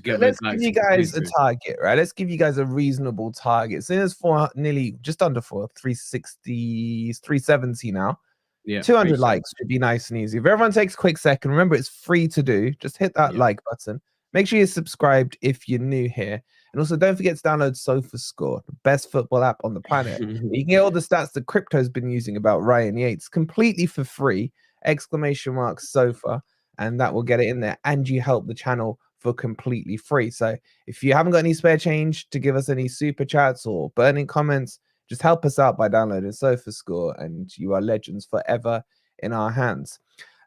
get. Let's give you guys a target, right? Let's give you guys a reasonable target. So there's nearly just under 360, 370 now. Yeah, 200 likes should be nice and easy. If everyone takes a quick second, remember it's free to do. Just hit that like button. Make sure you're subscribed if you're new here. And also don't forget to download Sofascore, the best football app on the planet. You can get all the stats that Crypto's been using about Ryan Yates completely for free. ! Sofa, and that will get it in there. And you help the channel for completely free. So if you haven't got any spare change to give us any super chats or burning comments, just help us out by downloading Sofascore, and you are legends forever in our hands.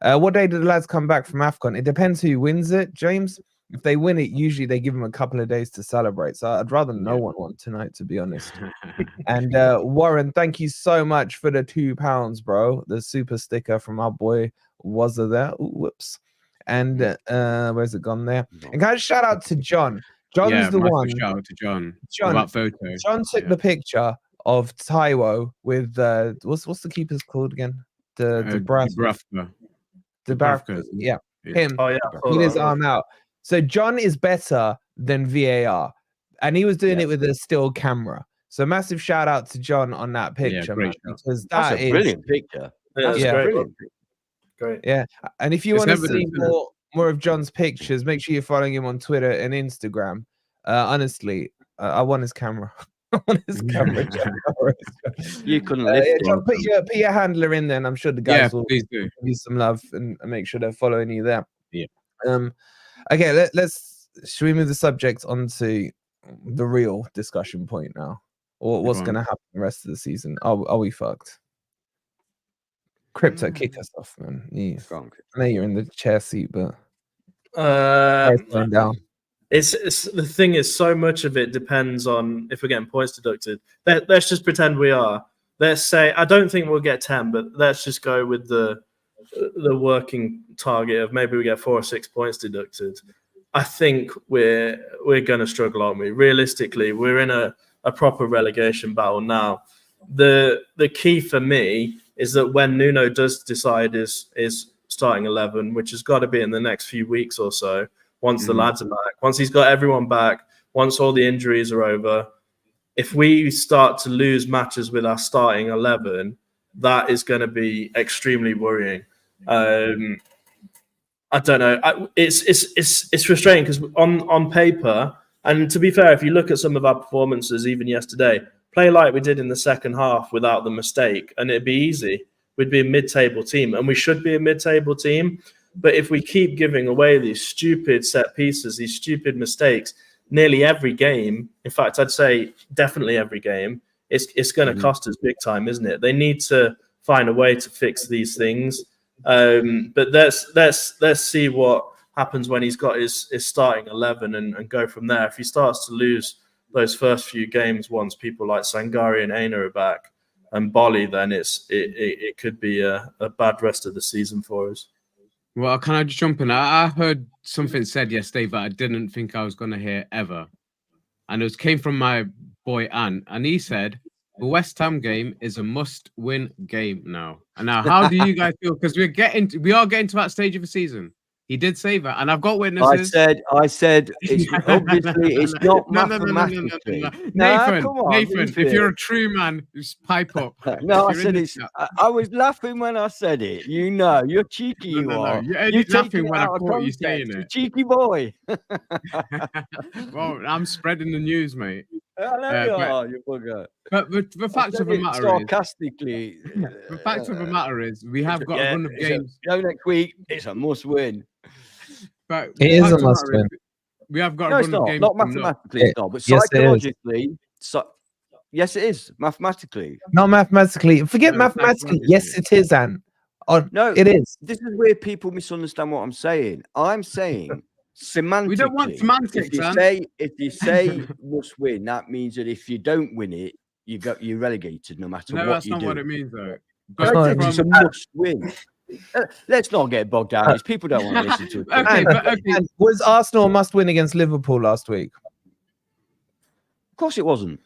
What day do the lads come back from AFCON? It depends who wins it, James. If they win it, usually they give them a couple of days to celebrate. So I'd rather no one won tonight, to be honest. And Warren, thank you so much for the £2, bro. The super sticker from our boy was there. Ooh, whoops. And where's it gone there? And can I shout out to John? John's the one. Shout out to John. About photo. John took the picture of Taiwo with what's the keeper's called again? Dubravka. Yeah, him. Oh yeah, with his arm out. So John is better than VAR, and he was doing it with a still camera. So massive shout out to John on that picture, man, because that's a brilliant picture. Brilliant. Great. Yeah, and if you want to see more of John's pictures, make sure you're following him on Twitter and Instagram. Honestly, I want his camera. I want his camera. You couldn't lift John, put your handler in there, and I'm sure the guys will give you some love and make sure they're following you there. Yeah. Okay, should we move the subject onto the real discussion point now? Or what's going to happen the rest of the season? Are we fucked? Crypto, kick us off, man. I know you're in the chair seat, but going down. It's the thing is, so much of it depends on if we're getting points deducted. Let's just pretend we are. Let's say, I don't think we'll get 10, but let's just go with the working target of maybe we get 4 or 6 points deducted. I think we're going to struggle, aren't we? Realistically, we're in a proper relegation battle now. The key for me is that when Nuno does decide is starting 11, which has got to be in the next few weeks or so, once the lads are back, once he's got everyone back, once all the injuries are over, if we start to lose matches with our starting 11, that is going to be extremely worrying. I don't know. It's frustrating because on paper, and to be fair, if you look at some of our performances, even yesterday, play like we did in the second half without the mistake, and it'd be easy. We'd be a mid-table team, and we should be a mid-table team. But if we keep giving away these stupid set pieces, these stupid mistakes, nearly every game, in fact, I'd say definitely every game, it's going to cost us big time, isn't it? They need to find a way to fix these things. But let's see what happens when he's got his starting 11 and go from there. If he starts to lose those first few games once people like Sangari and Aina are back and Bolly, then it could be a bad rest of the season for us. Well, can I just jump in? I heard something said yesterday that I didn't think I was going to hear ever. And it came from my boy Ant. And he said, the West Ham game is a must-win game now. And now, how do you guys feel? Because we are getting to that stage of the season. He did say that, and I've got witnesses. I said, it's obviously it's not mathematically. Nathan, if you're a true man, just pipe up. No, I said it's. I was laughing when I said it. You know, you're cheeky. You are. You're laughing when I caught you saying it. Cheeky boy. Well, I'm spreading the news, mate. I know you are, you bugger. But the fact of the matter sarcastically, the fact of the matter is, we have got a run of games. Next week, it's a must-win. But it is a must-win. We have got a run of games. Not mathematically, it's not, but psychologically, yes, it is. Mathematically, not mathematically. Forget mathematically. Yes, it is, Anne. No, it is. This is where people misunderstand what I'm saying. I'm saying. Semantically, we don't want semantics. If you say must win, that means that if you don't win it, you're relegated no matter what you do. No, that's not what it means, though. It's a must win. Let's not get bogged down. These people don't want to listen to it. And was Arsenal a must win against Liverpool last week? Of course it wasn't.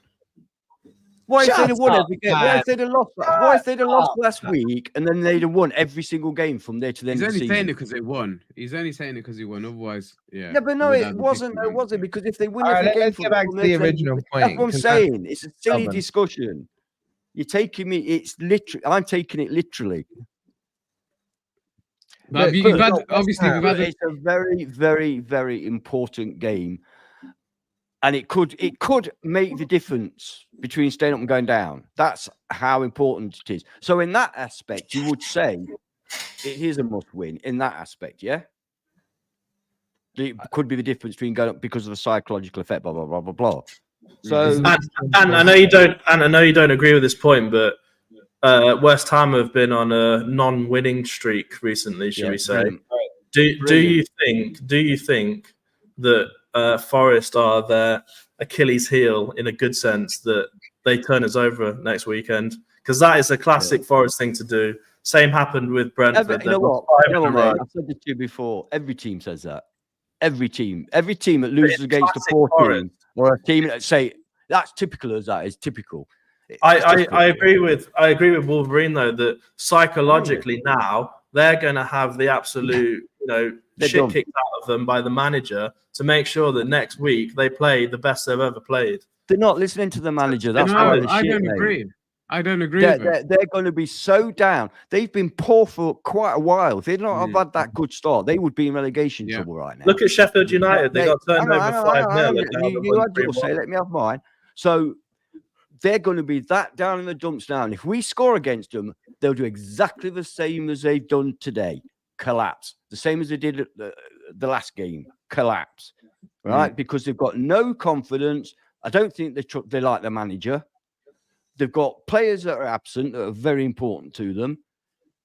Why if they'd have won every game? Why if they'd have lost? Why if they'd have lost last week and then they'd have won every single game from there to the end of the season? He's only saying it because they won. He's only saying it because he won. Otherwise, yeah. Yeah, but no, it wasn't. It wasn't because if they win every game, let's get back to the original point. That's what I'm saying. It's a silly discussion. You're taking me. It's literally. I'm taking it literally. But you've had, obviously, it's a very, very, very important game. And it could make the difference between staying up and going down. That's how important it is. So in that aspect, you would say it is a must win in that aspect, yeah? It could be the difference between going up because of the psychological effect, blah, blah, blah, blah, blah. So and I know you don't agree with this point, but West Ham have been on a non-winning streak recently, should we say? Do you think that Forest are their Achilles heel in a good sense, that they turn us over next weekend? Because that is a classic Forest thing to do. Same happened with Brentford. You know what? I've said this to you before. Every team says that. Every team that loses against a poor team or a team that say that's typical as that is typical. I agree with Wolverine though that psychologically now they're going to have the absolute shit kicked out of them by the manager to make sure that next week they play the best they've ever played. They're not listening to the manager. That's why I don't agree. I don't agree. They're going to be so down. They've been poor for quite a while. If they'd not have had that good start, they would be in relegation trouble right now. Look at Sheffield United. They got turned over 5-0. You had your say. Let me have mine. So they're going to be that down in the dumps now. And if we score against them, they'll do exactly the same as they've done today. Collapse. The same as they did at the last game. Collapse. Right? Because they've got no confidence. I don't think they like the manager. They've got players that are absent that are very important to them.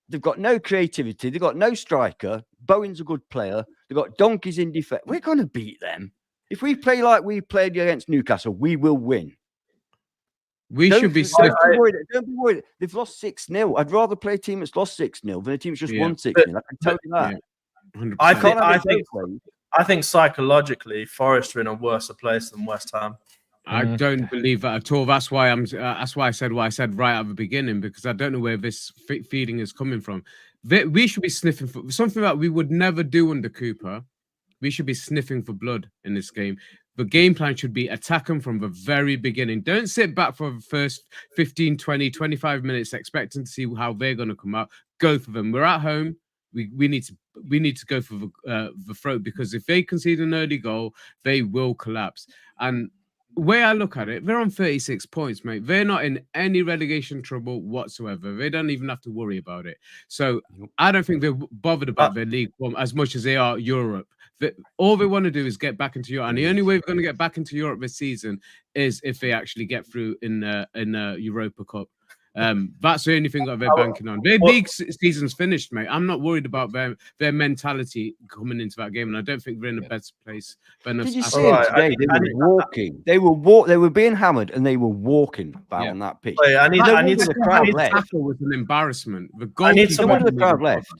They've got no creativity. They've got no striker. Bowen's a good player. They've got donkeys in defence. We're going to beat them. If we play like we played against Newcastle, we will win. Should be don't be worried. They've lost 6-0. I'd rather play a team that's lost 6-0 than a team that's just won 6-0. I can tell you that. I think psychologically, Forest are in a worse place than West Ham. I don't believe that at all. That's why I said what I said right at the beginning, because I don't know where this feeling is coming from. We should be sniffing for something that we would never do under Cooper. We should be sniffing for blood in this game. The game plan should be attack them from the very beginning. Don't sit back for the first 15, 20, 25 minutes expecting to see how they're going to come out. Go for them. We're at home. We need to go for the throat, because if they concede an early goal, they will collapse. And the way I look at it, they're on 36 points, mate. They're not in any relegation trouble whatsoever. They don't even have to worry about it. So I don't think they're bothered about their league form as much as they are Europe. All they want to do is get back into Europe. And the only way we're going to get back into Europe this season is if they actually get through in Europa Cup. That's the only thing that they're banking on. Their league season's finished, mate. I'm not worried about their mentality coming into that game, and I don't think they're in a better place. Did you see it today? They were walking. They were being hammered, and they were walking about on that pitch. I need the crowd left. Tackle was an embarrassment. I need someone the crowd left.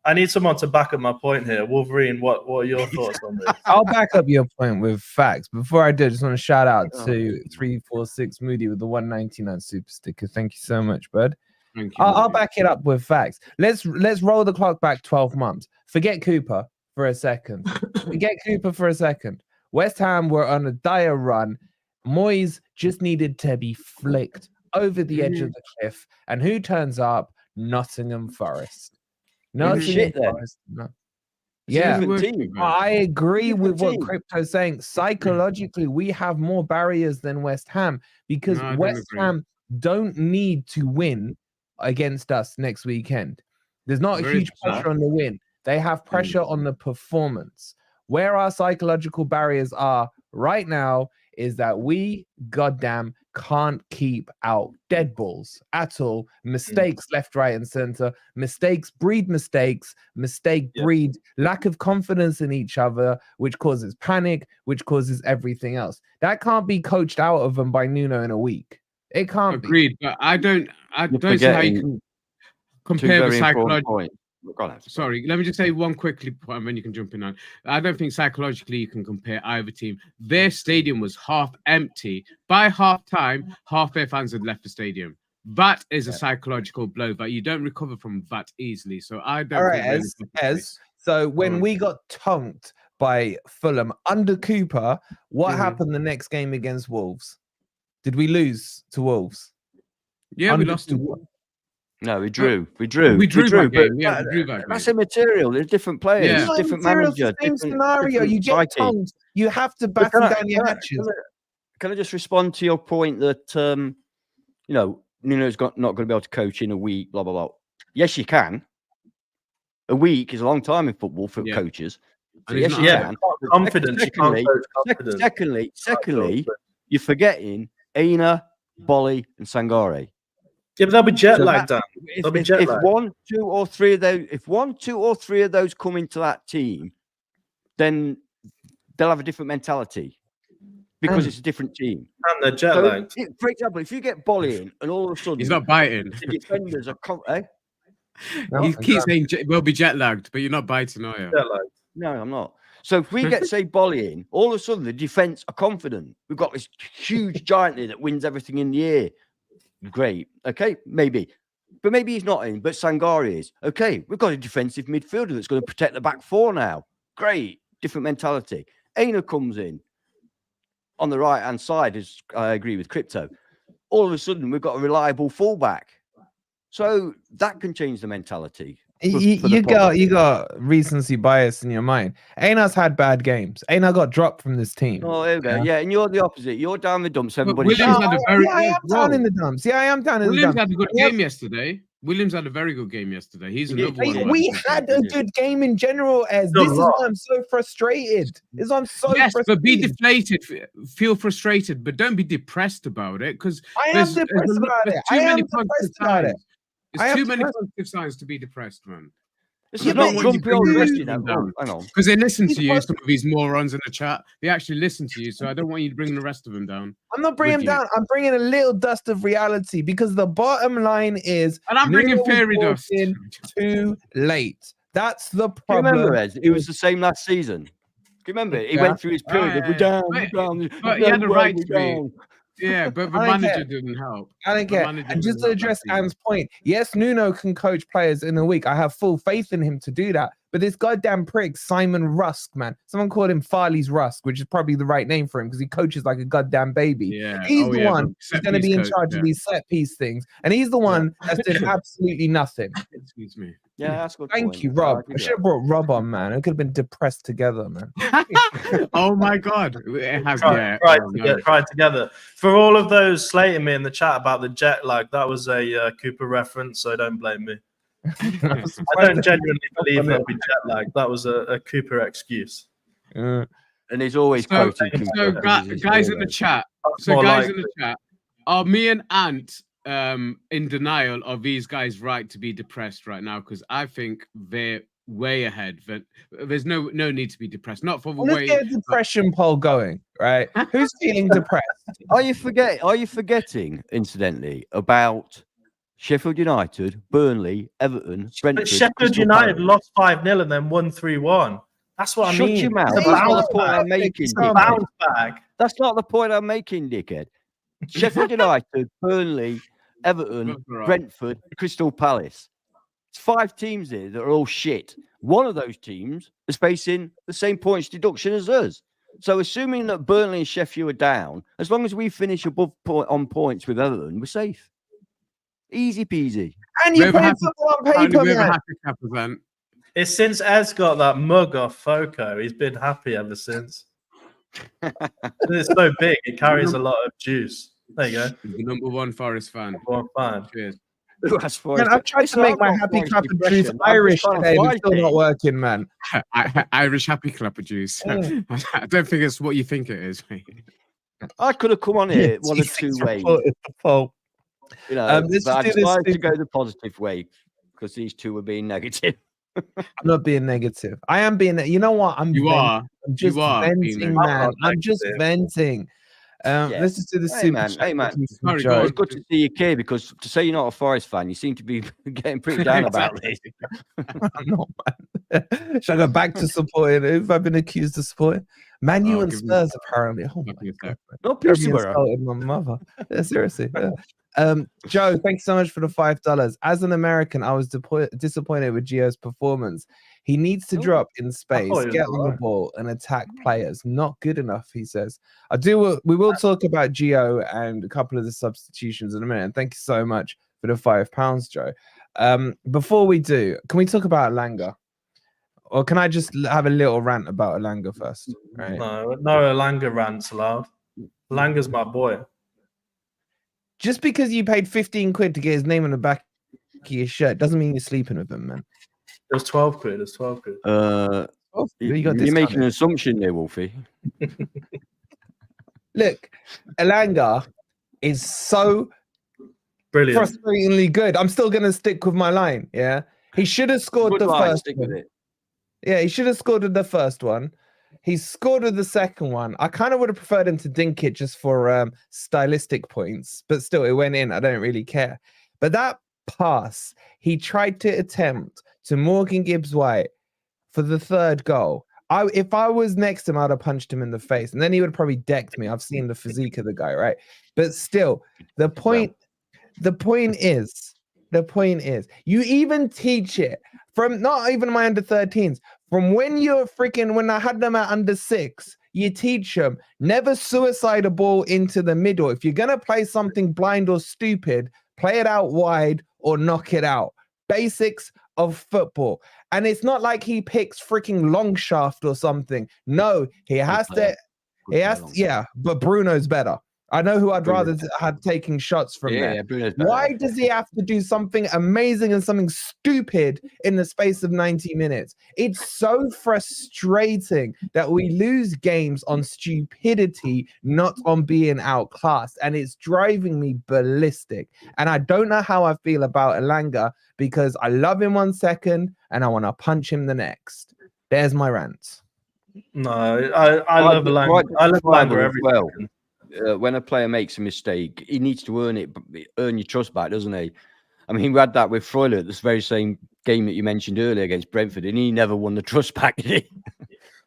I need someone to back up my point here. Wolverine, what are your thoughts on this? I'll back up your point with facts. Before I do, I just want to shout out to 346 Moody with the 199 super sticker. Thank you so much, bud. Thank you. I'll back it up with facts. Let's roll the clock back 12 months. Forget Cooper for a second. West Ham were on a dire run. Moyes just needed to be flicked over the edge of the cliff. And who turns up? Nottingham Forest. Forest. No. Yeah, I agree with what Crypto's saying. Psychologically, we have more barriers than West Ham, because West Ham don't need to win against us next weekend. There's not a huge pressure on the win. They have pressure on the performance. Where our psychological barriers are right now is that we goddamn can't keep out dead balls at all. Mistakes left, right, and center. Mistakes breed mistakes. Breed lack of confidence in each other, which causes panic, which causes everything else. That can't be coached out of them by Nuno in a week. It can't Agreed, but I don't see how you can compare the psychological. Sorry, let me just say one quickly, and then you can jump in on. I don't think psychologically you can compare either team. Their stadium was half empty. By half time, half their fans had left the stadium. That is a psychological blow that you don't recover from that easily. So I don't. All right, so when we got tonked by Fulham under Cooper, what happened the next game against Wolves? Did we lose to Wolves? Yeah, we lost to Wolves. No, we drew. We drew that game. Yeah, that, we drew that game. That's immaterial. There's different players, different manager, same scenario. You get tonked. You have to batten down your hatches. Can I just respond to your point that you know, Nuno's not going to be able to coach in a week? Blah blah blah. Yes, you can. A week is a long time in football for coaches. So yes, you can. Confidence. Secondly, you're forgetting Aina, Bolly, and Sangare. Yeah, but they'll be jet lagged, Dan. If 1, 2, or 3 of those, if 1, 2, or 3 of those come into that team, then they'll have a different mentality because it's a different team. And they're jet lagged. For example, if you get Bolly in and all of a sudden he's not biting, the defenders are he keeps saying we'll be jet lagged, but you're not biting, are you? Jet lagged. No, I'm not. So if we get, say, Bolly in, all of a sudden the defense are confident. We've got this huge giant here that wins everything in the air. Great. Okay, maybe. But maybe he's not in, but Sangare is. Okay, we've got a defensive midfielder that's going to protect the back four now. Great. Different mentality. Aina comes in on the right-hand side, as I agree with Crypto. All of a sudden, we've got a reliable fullback. So that can change the mentality. You got recency bias in your mind. Aina's had bad games. Aina got dropped from this team. Oh, there we go. Yeah, and you're the opposite. You're down the dumps. Everybody. I am down in the dumps. Yeah, I am down in the dumps. Williams had a good game yesterday. Williams had a very good game yesterday. He's another one. We had a good game in general. As this is why I'm so frustrated. Frustrated. But be deflated. Feel frustrated, but don't be depressed about it. Because I am depressed about it. I am depressed about it. There's too many positive signs to be depressed, man. Because they listen to you, some of these morons in the chat. They actually listen to you, so I don't want you to bring the rest of them down. I'm not bringing them down. I'm bringing a little dust of reality because the bottom line is, and I'm bringing fairy dust in too late. That's the problem. Remember, Ed, it was the same last season. Do you remember? He went through his period. We're down. But he had the right to be. Yeah, but the manager didn't help. I don't care. And just to address Anne's point, yes, Nuno can coach players in a week. I have full faith in him to do that. But this goddamn prick, Simon Rusk, man. Someone called him Farley's Rusk, which is probably the right name for him because he coaches like a goddamn baby. Yeah. He's the one who's going to be in charge of these set piece things. And he's the one that's did absolutely nothing. Excuse me. Yeah, that's good. Thank you, Rob. I should have brought Rob on, man. We could have been depressed together, man. Oh my God. It has cried together. For all of those slating me in the chat about the jet lag, that was a Cooper reference, so don't blame me. I don't genuinely believe there'll be jet lag. That was a Cooper excuse. And he's always quoting. So guys in the chat. Are me and Ant in denial of these guys' right to be depressed right now? Because I think they're way ahead. But there's no need to be depressed. Not for the way. Let's get a depression poll going, right? Who's feeling depressed? Are you forgetting, incidentally, about Sheffield United, Burnley, Everton, Brentford? But Sheffield United lost 5-0 and then won 3-1. That's what I mean. Shut your mouth. That's not the point I'm making. Bounce back. That's not the point I'm making, dickhead. Sheffield United, Burnley, Everton, Brentford, Crystal Palace. It's 5 teams here that are all shit. One of those teams is facing the same points deduction as us. So assuming that Burnley and Sheffield are down, as long as we finish above on points with Everton, we're safe. Easy peasy. And you put football on paper, man. It's since Ed's got that mug off FOCO. He's been happy ever since. It's so big. It carries a lot of juice. There you go. The #1 Forest fan. Cheers. Man, I've tried to make my happy clapper juice Irish today, but it's still not working, man. Irish happy clapper juice. I don't think it's what you think it is, mate. I could have come on here one of 2 ways. You know, but I decided to go the positive way because these 2 were being negative. I'm not being negative. I am being. You know what? I'm just venting, man. I'm just venting. Let's just do the Hey, super man. chat Hey, man. quickly from Sorry, Joe. go on. It's good to see you, Kay, because to say you're not a Forest fan, you seem to be getting pretty down about this. I'm not, man. Should I go back to supporting? Who have I been accused of supporting? Man U Oh, and give me- Spurs, apparently. Oh my Give me a god. sec. Not Jeremy Peterborough. insulted my mother. Yeah, seriously. Yeah. Joe, thanks so much for the $5. As an American, I was disappointed with Gio's performance. He needs to drop in space, thought he was get on the alright. ball, and attack players. Not good enough, he says. We will talk about Gio and a couple of the substitutions in a minute. And thank you so much for the £5, Joe. Before we do, can we talk about Elanga? Or can I just have a little rant about Elanga first? Right. No Elanga rants allowed. Elanga's my boy. Just because you paid 15 quid to get his name on the back of your shirt doesn't mean you're sleeping with him, man. It was 12 quid. It's 12 quid. You're making an assumption there, Wolfie. Look, Elanga is so Brilliant. frustratingly good. I'm still going to stick with my line. Yeah. He should have scored the first Stick with one. it. Yeah, he should have scored with the first one. He scored with the second one. I kind of would have preferred him to dink it just for stylistic points, but still, it went in. I don't really care. But that pass, he tried to attempt to Morgan Gibbs-White for the third goal. If I was next to him, I'd have punched him in the face, and then he would have probably decked me. I've seen the physique of the guy, right? But still, the point is, you even teach it from not even my under 13s. From when I had them at under 6, you teach them never suicide a ball into the middle. If you're gonna play something blind or stupid, play it out wide or knock it out. Basics of football. And it's not like he picks freaking long shaft or something. No, he has to. Yeah, but Bruno's better. I know who I'd rather have taking shots from there. Why does he have to do something amazing and something stupid in the space of 90 minutes? It's so frustrating that we lose games on stupidity, not on being outclassed. And it's driving me ballistic. And I don't know how I feel about Elanga because I love him 1 second and I want to punch him the next. There's my rant. No, I love Elanga. I love Elanga every second. When a player makes a mistake, he needs to earn your trust back, doesn't he? I mean, we had that with Freuler, this very same game that you mentioned earlier against Brentford, and he never won the trust back, did he?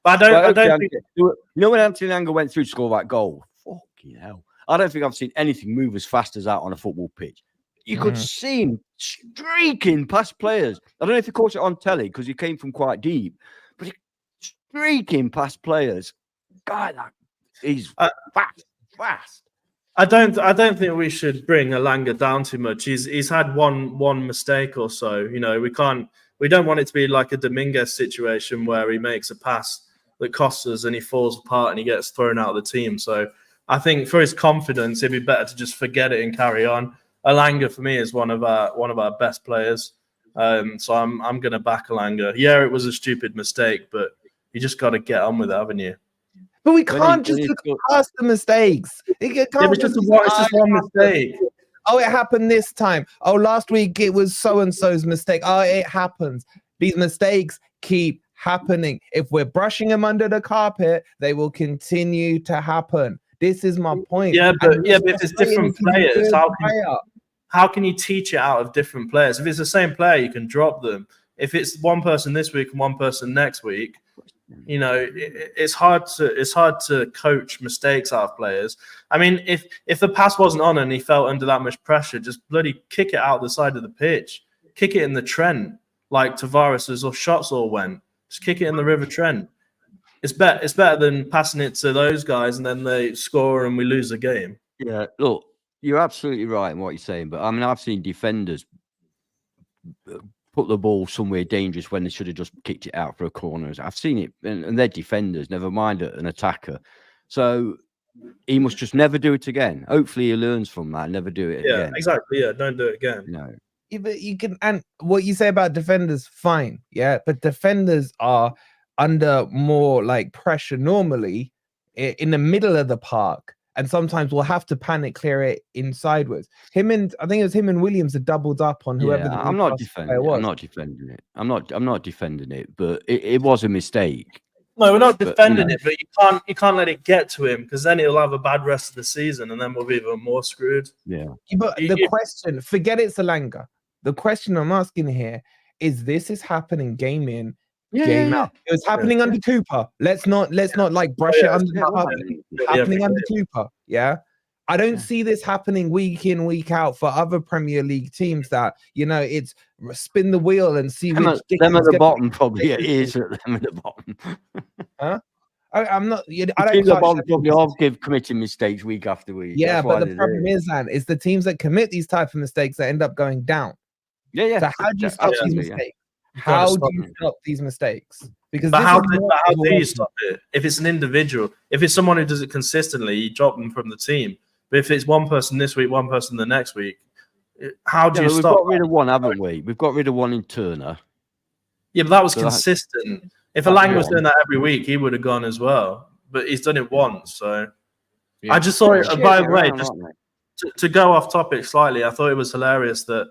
But I don't think... You know when Anthony Elanga went through to score that goal? Fucking hell. I don't think I've seen anything move as fast as that on a football pitch. You could see him streaking past players. I don't know if you caught it on telly because he came from quite deep, but streaking past players. God, he's fast. I don't think we should bring Elanga down too much. He's had one mistake or so. You know, we don't want it to be like a Dominguez situation where he makes a pass that costs us and he falls apart and he gets thrown out of the team. So I think for his confidence, it'd be better to just forget it and carry on. Elanga for me is one of our best players. So I'm gonna back Elanga. Yeah, it was a stupid mistake, but you just got to get on with it, haven't you? But we can't just look past the mistakes. It's just one mistake. Oh, it happened this time. Oh, last week it was so-and-so's mistake. Oh, it happens. These mistakes keep happening. If we're brushing them under the carpet, they will continue to happen. This is my point. Yeah, but if it's different players, how can you teach it out of different players? If it's the same player, you can drop them. If it's one person this week and one person next week, you know, it's hard to coach mistakes out of players. I mean, if the pass wasn't on and he felt under that much pressure, just bloody kick it out the side of the pitch, kick it in the Trent like Tavares' or shots all went. Just kick it in the River Trent. It's better than passing it to those guys and then they score and we lose the game. Yeah, look, you're absolutely right in what you're saying, but I mean, I've seen defenders put the ball somewhere dangerous when they should have just kicked it out for a corner. I've seen it, and they're defenders, never mind an attacker. So he must just never do it again. Hopefully he learns from that, never do it again. Yeah, exactly. Yeah, don't do it again. No. You can, and what you say about defenders, fine, yeah, but defenders are under more like pressure normally in the middle of the park. And sometimes we'll have to panic clear it in sideways. I think it was him and Williams that doubled up on whoever. Yeah, I'm not defending it. I'm not defending it, but it was a mistake. No, we're not defending it, but you can't let it get to him because then he'll have a bad rest of the season, and then we'll be even more screwed. Yeah. But the question, forget it's Elanga. The question I'm asking here is: this is happening game in, game out. It was happening under Cooper. Let's not like brush it under the carpet. Happening under Cooper. Yeah. I don't see this happening week in, week out for other Premier League teams that, it's spin the wheel and see which them at the bottom probably it is at them at the bottom. Huh? I'm not. I don't probably all committing mistakes week after week. Yeah, but the problem is the teams that commit these type of mistakes that end up going down. Yeah. So how do you stop these mistakes? How do you stop these mistakes? Because how do you stop it? If it's an individual, if it's someone who does it consistently, you drop them from the team. But if it's one person this week, one person the next week, how do you stop? We've got rid of one, haven't we? We've got rid of one in Turner. Yeah, but that was consistent. If Elanga was doing that every week, he would have gone as well. But he's done it once, so I just saw it. By the way, just to go off topic slightly, I thought it was hilarious that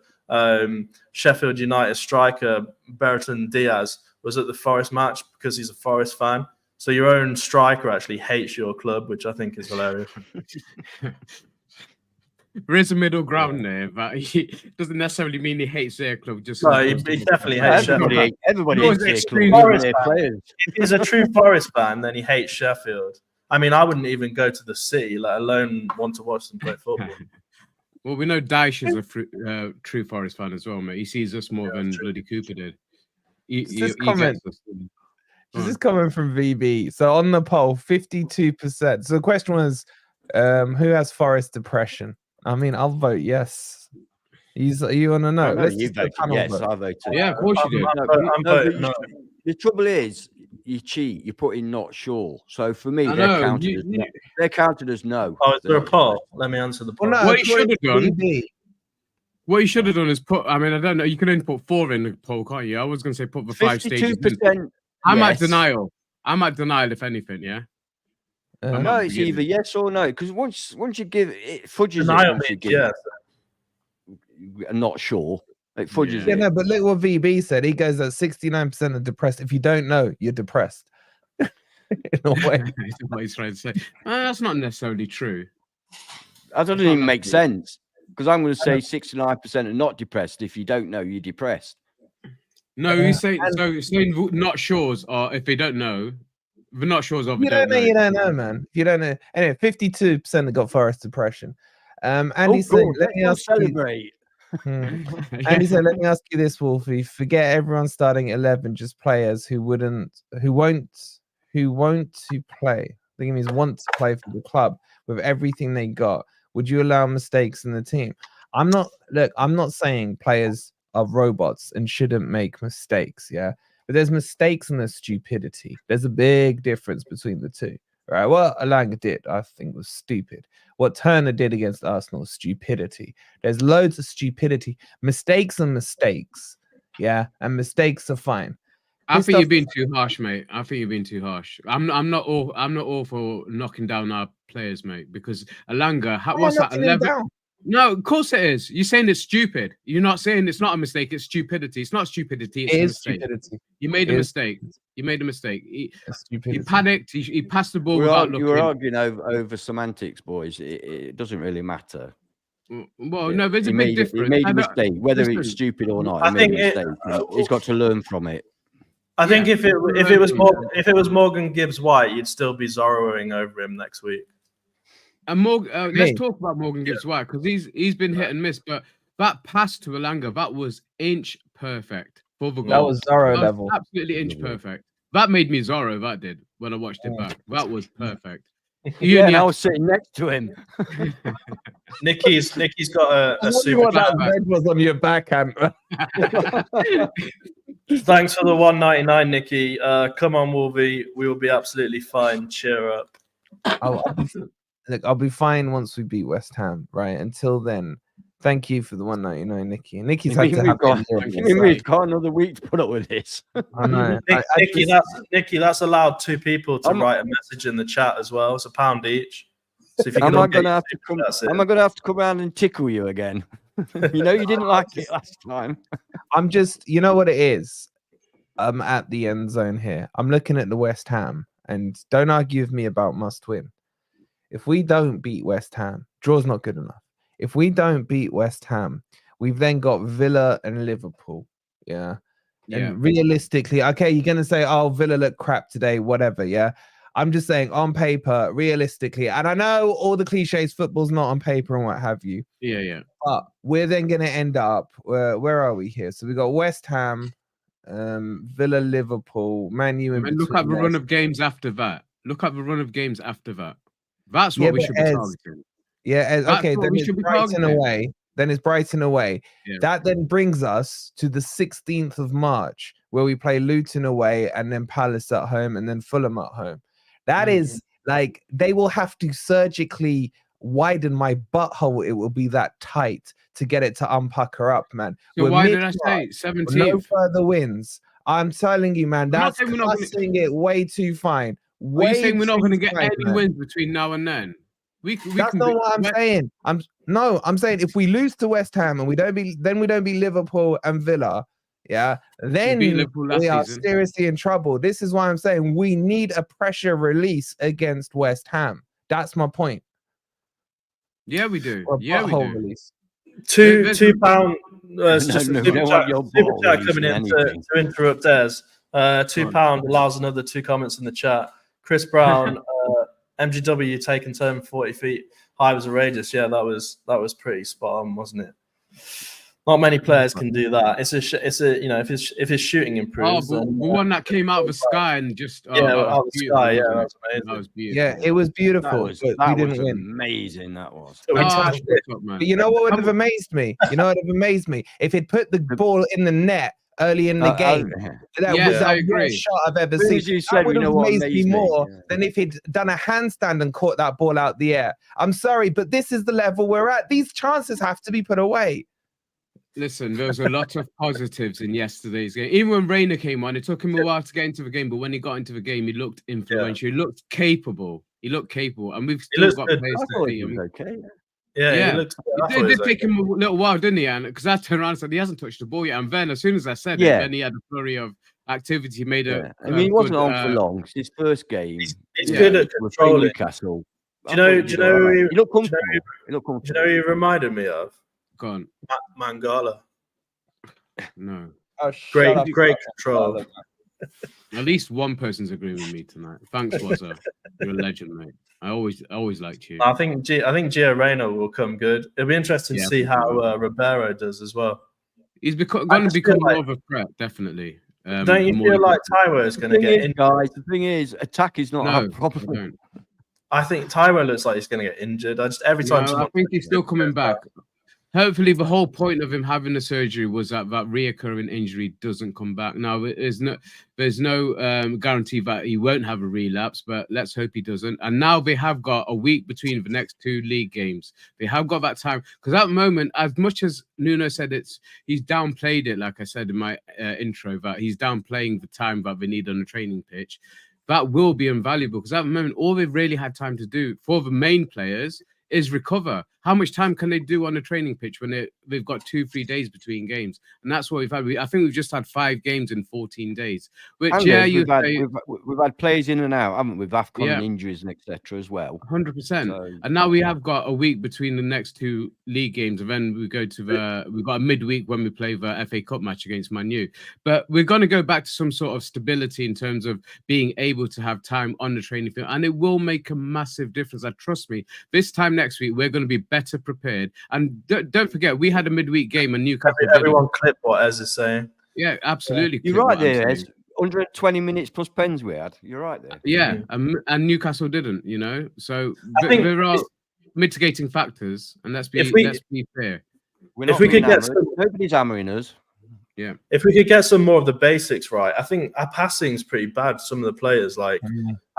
Sheffield United striker Bertrand Diaz was at the Forest match because he's a Forest fan. So your own striker actually hates your club, which I think is hilarious. There is a middle ground there, but he doesn't necessarily mean he hates their club. Just no, he definitely hates Sheffield. Everybody hates their club. If he's a true Forest fan, then he hates Sheffield. I mean, I wouldn't even go to the city, let alone want to watch them play football. Well, we know Dyche is a true Forest fan as well, mate. He sees us more than bloody Cooper did. This is coming from VB. So on the poll, 52%. So the question was, who has Forest depression? I mean, I'll vote yes. You want to know? No, you voted yes. I voted. Yeah, of course you do. No. The trouble is, you cheat. You put in not sure. So for me, they're counted as no. Oh, is there a poll? Let me answer the poll. Well, no, what you should have done. What you should have done is put. I mean, I don't know. You can only put 4 in the poll, can't you? I was going to say put the 5 stages. 52%. I'm at denial. If anything, yeah. No, it's either yes or no. Because once you give it, fudges denial it. Yes. I'm not sure. It fudges it. Yeah, no, but look what VB said. He goes that 69% are depressed. If you don't know, you're depressed. In a way. That's what he's trying to say. That's not necessarily true. That doesn't even make sense. Because I'm going to say 69% are not depressed. If you don't know, you're depressed. No, you say saying not sures, or if they don't know, the not sures of you don't know, you don't know, man. You don't know. Anyway, 52% have got Forest depression. Andy said, "Let me ask celebrate." Andy said, "Let me ask you this, Wolfie. Forget everyone starting 11, just players who won't to play. I think it means want to play for the club with everything they got. Would you allow mistakes in the team?" I'm not saying players are robots and shouldn't make mistakes, yeah. But there's mistakes and there's stupidity. There's a big difference between the two, right? What Elanga did, I think, was stupid. What Turner did against Arsenal was stupidity. There's loads of stupidity. Mistakes and mistakes, yeah, and mistakes are fine. I think you're being too harsh, mate. I think you're being too harsh. I'm not all for knocking down our players, mate, because Elanga, what's that? 11. No, of course it is. You're saying it's stupid. You're not saying it's not a mistake. It's stupidity. It's not stupidity. It's a mistake. Stupidity. You made a mistake. You made a mistake. He panicked. He passed the ball without looking. You were arguing over semantics, boys. It doesn't really matter. Well, no, there's a big difference. He made a mistake, whether it's stupid or not. I think he's got to learn from it. I think if it was Morgan Gibbs White, you'd still be Zorroing over him next week. And let's talk about Morgan Gibbs White, because he's been hit and miss, but that pass to Elanga, that was inch perfect for the goal. That was Zorro level. Absolutely inch perfect. That made me Zorro, that did, when I watched it back. That was perfect. And I was sitting next to him. Nicky's got a super that red was on your backhand. Thanks for the 199, Nicky. Come on, Wolvie. We will be absolutely fine. Cheer up. I'll be fine once we beat West Ham, right? Until then, thank you for the 199, Nicky. Nicky's had to have we've got another week to put up with this. I know. Nicky, that's allowed 2 people to write a message in the chat as well. It's £1 each. So if you am I going to have to come around and tickle you again? You know, you didn't like it last time. I'm just, you know what it is? at the end zone here. I'm looking at the West Ham, and don't argue with me about must win. If we don't beat West Ham, draw's not good enough. If we don't beat West Ham, we've then got Villa and Liverpool. Yeah. And realistically, okay, you're going to say, oh, Villa look crap today, whatever. Yeah. I'm just saying on paper, realistically, and I know all the cliches, football's not on paper and what have you. Yeah. But we're then going to end up, where are we here? So we got West Ham, Villa, Liverpool, Man U. Look at the run of games after that. That's what we should be targeting. Yeah, okay, then it's Brighton away. Yeah. That then brings us to the 16th of March, where we play Luton away and then Palace at home and then Fulham at home. That is like, they will have to surgically widen my butthole. It will be that tight to get it to unpucker up, man. So why did I say 17th? No further wins. I'm telling you, man, that's cussing it way too fine. Are you saying we're not going to get any wins between now and then? That's not what I'm saying. I'm saying if we lose to West Ham and we don't beat Liverpool and Villa, then we are seriously in trouble. This is why I'm saying we need a pressure release against West Ham. That's my point. Yeah, we do. Release. £2 super chat coming in to interrupt Des. £2 allows another 2 comments in the chat. Chris Brown, MGW taking turn 40 feet high was outrageous. Yeah, that was pretty spot on, wasn't it? Not many players can do that. It's a if his shooting improves. The one that came out of the sky and just out of the sky. Yeah, that was amazing. That was beautiful. Yeah, it was beautiful. That was amazing. That was. But you know what would have amazed me? If he'd put the ball in the net early in the game. That was the worst shot I've ever seen. That would have amazed me more than if he'd done a handstand and caught that ball out the air. I'm sorry, but this is the level we're at. These chances have to be put away. Listen, there was a lot of positives in yesterday's game. Even when Reina came on, it took him a while to get into the game, but when he got into the game, he looked influential. He looked capable. And we've still got players to beat him. Okay. Yeah. It did take him a little while, didn't he? And because I turned around and said he hasn't touched the ball yet. And then, as soon as I said it, then he had a flurry of activity. He made a. I mean, he wasn't on for long. It's his first game. He's good at controlling Newcastle. Do you know who he looked comfortable? Do you know who he reminded me of? Go on. Mangala. No. Great control. At least one person's agreeing with me tonight. Thanks, Wazza. You're a legend, mate. I always liked you. I think Gio Reyna will come good. It'll be interesting to see how Ribeiro does as well. He's going to become more of a threat, definitely. Don't you feel like Taiwo is going to get injured? Guys, the thing is, attack is not a problem. I think Taiwo looks like he's going to get injured. I think he's still coming back. Hopefully, the whole point of him having the surgery was that reoccurring injury doesn't come back. Now, there's no guarantee that he won't have a relapse, but let's hope he doesn't. And now they have got a week between the next 2 league games. They have got that time, because at the moment, as much as Nuno said he's downplayed it, like I said in my intro, that he's downplaying the time that they need on the training pitch. That will be invaluable, because at the moment, all they've really had time to do for the main players is recover. How much time can they do on the training pitch when they've got 2-3 days between games? And that's what we've had. I think we've just had 5 games in 14 days. Which we've had players in and out, haven't we? With AFCON and injuries and etc. as well. 100%. And now we have got a week between the next 2 league games, and then we go to we've got a midweek when we play the FA Cup match against Man U. But we're going to go back to some sort of stability in terms of being able to have time on the training field, and it will make a massive difference. And trust me, this time next week we're going to be better prepared. And don't forget, we had a midweek game and Newcastle. Everyone clip what Ez is saying. Yeah, absolutely. You're right there, Ez. 120 minutes plus pens we had. You're right there. Yeah, and Newcastle didn't, So there are mitigating factors, and let's be fair. If we could get nobody's hammering us. Yeah. If we could get some more of the basics right, I think our passing is pretty bad. Some of the players, I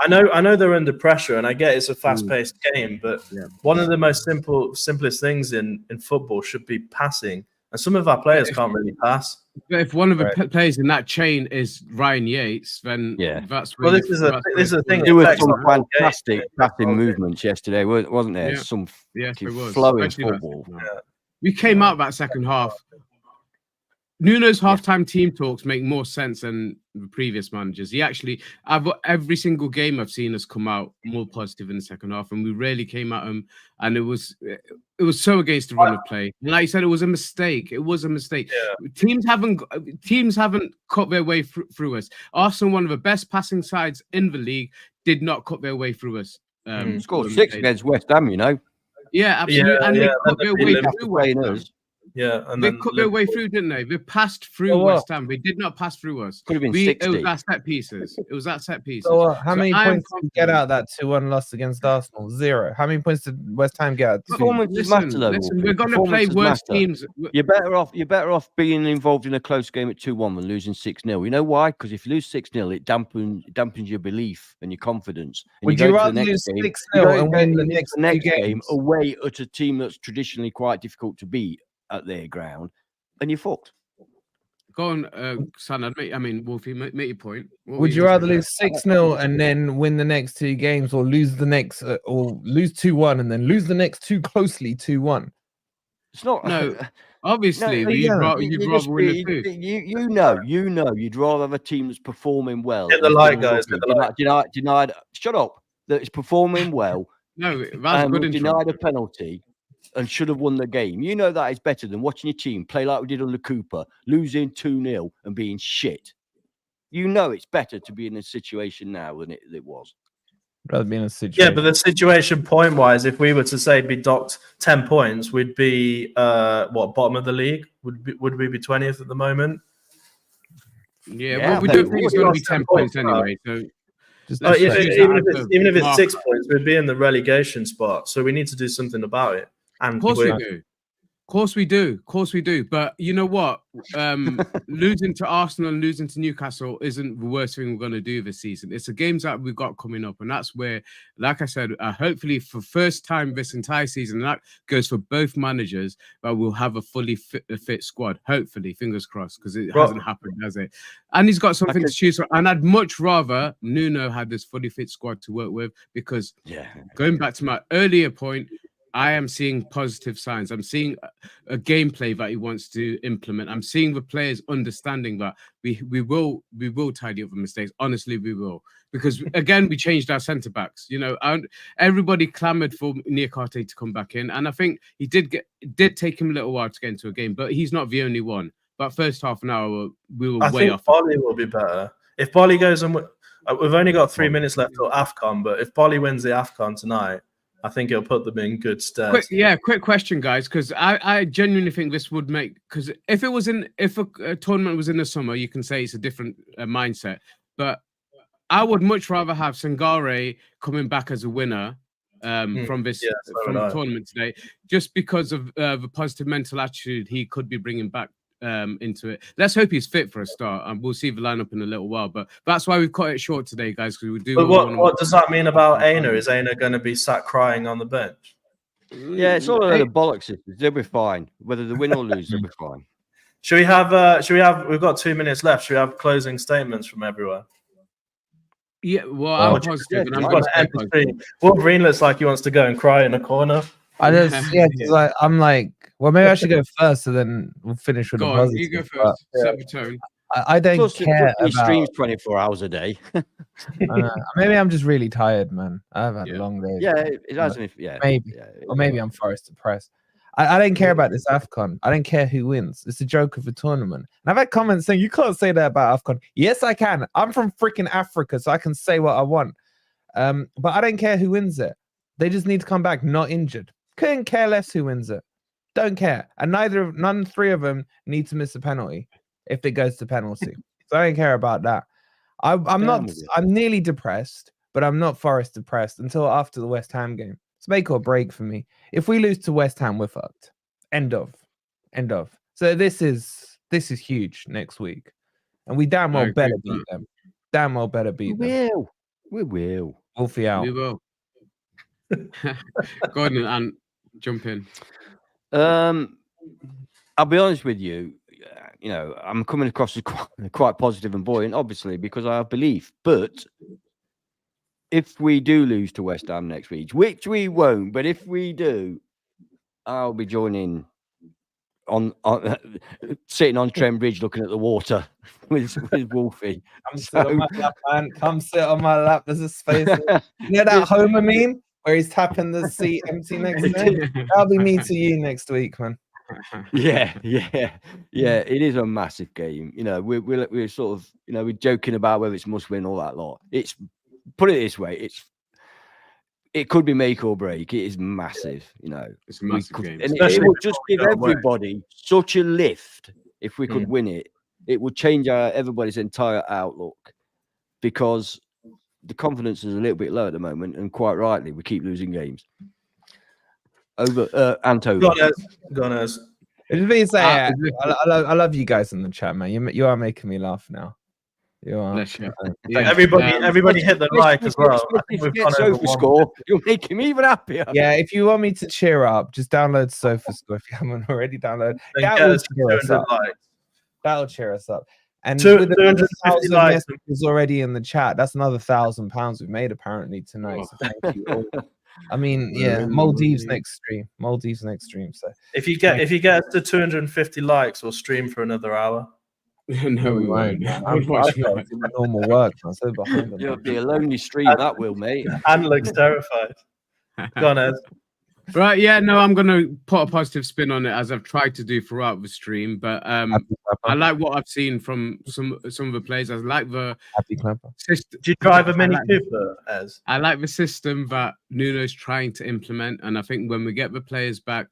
know they're under pressure, and I get it's a fast-paced game, but one of the most simplest things in football should be passing, and some of our players can't really pass. But if one of the players in that chain is Ryan Yates, then that's well. This is the thing. There were some fantastic passing movements yesterday, wasn't there? Yeah. Some flowing football. We came out that second half. Nuno's halftime team talks make more sense than the previous managers. Every single game I've seen us come out more positive in the second half, and we really came at them. And it was so against the run of play. And like you said, it was a mistake. It was a mistake. Yeah. Teams haven't cut their way through us. Arsenal, one of the best passing sides in the league, did not cut their way through us. Scored 6 against West Ham, you know. Yeah, absolutely. And they cut their way through West Ham. Yeah, and they cut their way through, didn't they? They passed through West Ham. They did not pass through us. Could have been 60. It was at set pieces. So how many points did you get out of that 2-1 loss against Arsenal? 0. How many points did West Ham get? Performances matter, though. Listen, we're going to play worse teams. You're better off being involved in a close game at 2-1 than losing 6-0. You know why? Because if you lose 6-0, it dampens your belief and your confidence. And Would you rather lose 6-0 and win the next game away at a team that's traditionally quite difficult to beat at their ground? And you're fucked. Go on, San. Wolfie, make your point. Would you rather lose 6-0 and then win the next 2 games, or lose the next, or lose 2-1 and then lose the next 2 closely 2-1? It's not. No, obviously, you'd rather win the 2. You know, you'd rather have a team that's performing well. Hit the light, guys. Denied. Shut up. That is performing well. No, that's good. Denied a penalty and should have won the game. You know that is better than watching your team play like we did under Cooper, losing 2-0 and being shit. You know it's better to be in a situation now than it was. Rather be in a situation. Yeah, but the situation point-wise, if we were to say be docked 10 points, we'd be bottom of the league? Would we be 20th at the moment? Yeah, well, we don't think it's going to be 10 points anyway. So even if it's 6 points, we'd be in the relegation spot. So we need to do something about it. And of course we do. Of course we do. But you know what? Losing to Arsenal and losing to Newcastle isn't the worst thing we're going to do this season. It's the games that we've got coming up. And that's where, like I said, hopefully for first time this entire season, and that goes for both managers, but we'll have a fully fit squad. Hopefully, fingers crossed, because it hasn't happened, has it? And he's got something to choose from. And I'd much rather Nuno had this fully fit squad to work with, because going back to my earlier point, I am seeing positive signs. I'm seeing a gameplay that he wants to implement. I'm seeing the players understanding that we will tidy up the mistakes. Honestly, we will. Because again, we changed our centre backs. You know, and everybody clamoured for Niakate to come back in, and I think it did take him a little while to get into a game, but he's not the only one. But first half an hour, we were way off. Bolly will be better if Bolly goes and we've only got 3 minutes left till AFCON, but if Bolly wins the AFCON tonight, I think it'll put them in good stead. Quick question, guys, because I genuinely think this would make, because if a tournament was in the summer, you can say it's a different mindset. But I would much rather have Sangare coming back as a winner from the tournament today, just because of the positive mental attitude he could be bringing back into it. Let's hope he's fit for a start, and we'll see the lineup in a little while. But that's why we've cut it short today, guys, because we do. But what does that mean about Aina? Is Aina going to be sat crying on the bench? Yeah, it's all a load of bollocks. They'll be fine, whether they win or lose. They'll be fine. Should we have? We've got 2 minutes left. Should we have closing statements from everyone? Yeah, well, I'm positive. And I'm Wolverine looks like he wants to go and cry in a corner. I'm like, well, maybe I should go first, so then we'll finish with the positive. You go first. Set the tone. I don't care about... He streams 24 hours a day. Maybe I'm just really tired, man. I've had a long day. Yeah, it hasn't. Maybe. Or maybe I'm Forest depressed. I don't care about this AFCON. I don't care who wins. It's a joke of a tournament. And I've had comments saying, you can't say that about AFCON. Yes, I can. I'm from freaking Africa, so I can say what I want. But I don't care who wins it. They just need to come back not injured. Couldn't care less who wins it. Don't care. And none three of them need to miss a penalty if it goes to penalty. So I don't care about that. I'm nearly depressed, but I'm not Forest depressed until after the West Ham game. It's make or break for me. If we lose to West Ham, we're fucked. End of. So this is huge next week. And we damn well better beat them. Damn well better beat them. We will. Wolfie out. We will. Go ahead and jump in. I'll be honest with you. You know, I'm coming across as quite positive and buoyant, obviously, because I have belief. But if we do lose to West Ham next week, which we won't, but if we do, I'll be joining on sitting on Trent Bridge looking at the water with Wolfie. Come sit on my lap, man. Come sit on my lap. There's a space. You know that Homer meme where he's tapping the seat empty next to him? That'll be me to you next week, man. Yeah. It is a massive game. You know, we're sort of, you know, we're joking about whether it's must win, all that lot. It's, put it this way, it could be make or break. It is massive, you know. It's a massive game. And it would just give everybody such a lift if we could win it. It would change everybody's entire outlook, because the confidence is a little bit low at the moment, and quite rightly, we keep losing games. Over and over. Gunners. I love you guys in the chat, man. You are making me laugh now. You are. Yeah. Everybody hit the like as well. Sofascore. You're making me even happier. Yeah, if you want me to cheer up, just download Sofascore if you haven't already downloaded. That'll cheer us up. And with the 1,000 messages already in the chat, that's another £1,000 we've made apparently tonight. So thank you all. I mean, yeah, Maldives next stream. So if you get to 250 likes, we'll stream for another hour. No, we won't. I'm doing my normal work. I'm so behind on You'll be a lonely stream, that will, mate. Anne looks terrified. Go on, Ed. Right, yeah, no, I'm going to put a positive spin on it, as I've tried to do throughout the stream. But I like what I've seen from some of the players. I like the system. Do you drive a Mini Cooper, Ez? I like the system that Nuno's trying to implement, and I think when we get the players back,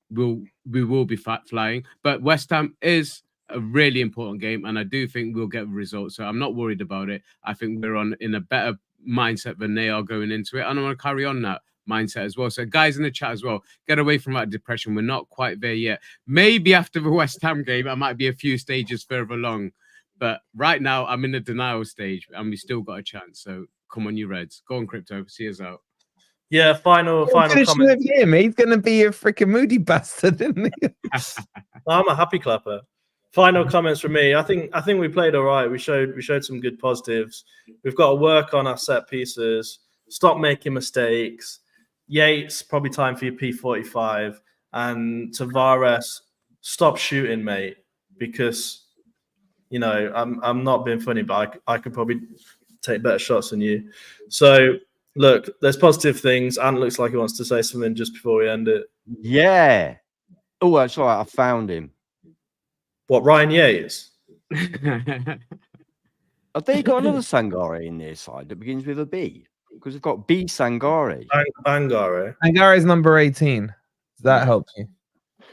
we will be flying. But West Ham is a really important game, and I do think we'll get the result. So I'm not worried about it. I think we're in a better mindset than they are going into it, and I want to carry on that mindset as well. So guys in the chat as well, get away from that depression. We're not quite there yet. Maybe after the West Ham game, I might be a few stages further along, but right now I'm in the denial stage, and we still got a chance. So come on, you Reds, go on, Crypto, see us out. Yeah, final comment. He's gonna be a freaking moody bastard, isn't he? I'm a happy clapper. Final comments from me. I think we played all right. We showed some good positives. We've got to work on our set pieces. Stop making mistakes. Yates, probably time for your P45. And Tavares, stop shooting, mate. Because, you know, I'm not being funny, but I could probably take better shots than you. So, look, there's positive things. Ant looks like he wants to say something just before we end it. Yeah. Oh, that's all right. I found him. What, Ryan Yates? Have they got another Sangare in their side that begins with a B? Because they've got B Sangare. Bangare. Sangare is number 18. Does that help you?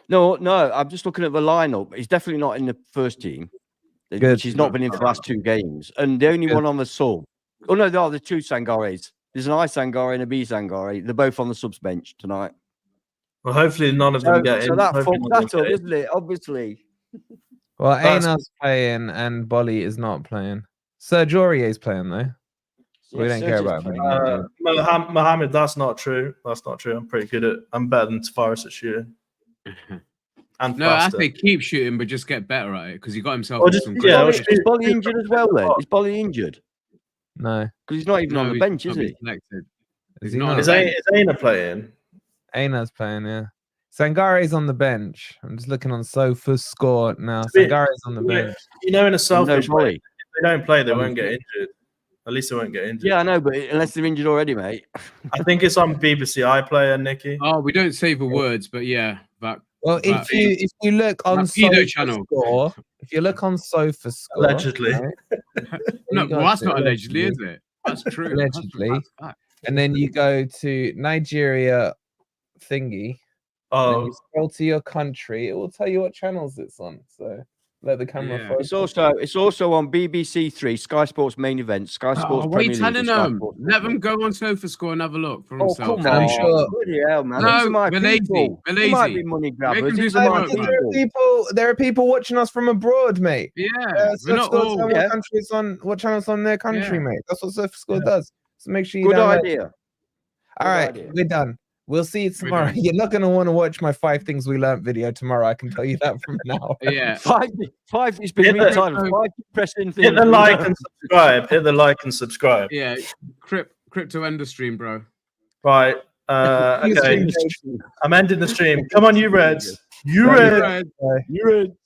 No. I'm just looking at the lineup. He's definitely not in the first team. Good. He's not been in for the last 2 games. And the only one on the sub. Oh, no, there are the 2 Sangares. There's an I Sangare and a B Sangare. They're both on the subs bench tonight. Well, hopefully none of them get in. So that fucks that up, isn't it? Obviously. Well, Aina's playing and Bolly is not playing. Serge Aurier's playing, though. So we don't care about him. Mohammed, that's not true. That's not true. I'm better than Tavares at shooting. And no, faster. I think keep shooting, but just get better at it, because he got himself. Is Bolly injured as well, then? Is Bolly injured? No. Because he's not even on the bench, is he? Is Aina playing? Aina's playing, yeah. Sangare's on the bench. I'm just looking on Sofascore now. Sangare's on the bench. You know, in a selfish way, if they don't play, they won't get injured. At least they won't get injured. Yeah, I know, but unless they're injured already, mate. I think it's on BBC iPlayer, Nicky. Oh, we don't say the words, but yeah. Well, if you look on Sofascore, if you look on Sofascore, allegedly. Right? No, well, that's not allegedly, is it? That's true. Allegedly. And then you go to Nigeria thingy. Oh, you scroll to your country, it will tell you what channels it's on. So let the camera focus. It's also on BBC 3, Sky Sports main event, Sky Sports Premier League. Telling them, let them go on Sofascore and have a look for themselves. Come on, I'm sure. Bloody hell, man. No, they're lazy. They might be money grabbers. There are people watching us from abroad, mate. Yeah, so not all. What channels on their country, mate. That's what Sofascore does. So make sure you. Good idea. All right, we're done. We'll see you tomorrow. You're not going to want to watch my 5 things we learned video tomorrow. I can tell you that from now. Yeah. 5 it's been time. 5 pressing things. Hit the like and subscribe. Hit the like and subscribe. Yeah. Crypto end the stream, bro. Right. Okay. I'm ending the stream. Come on, you Reds. You Red. red. You're in.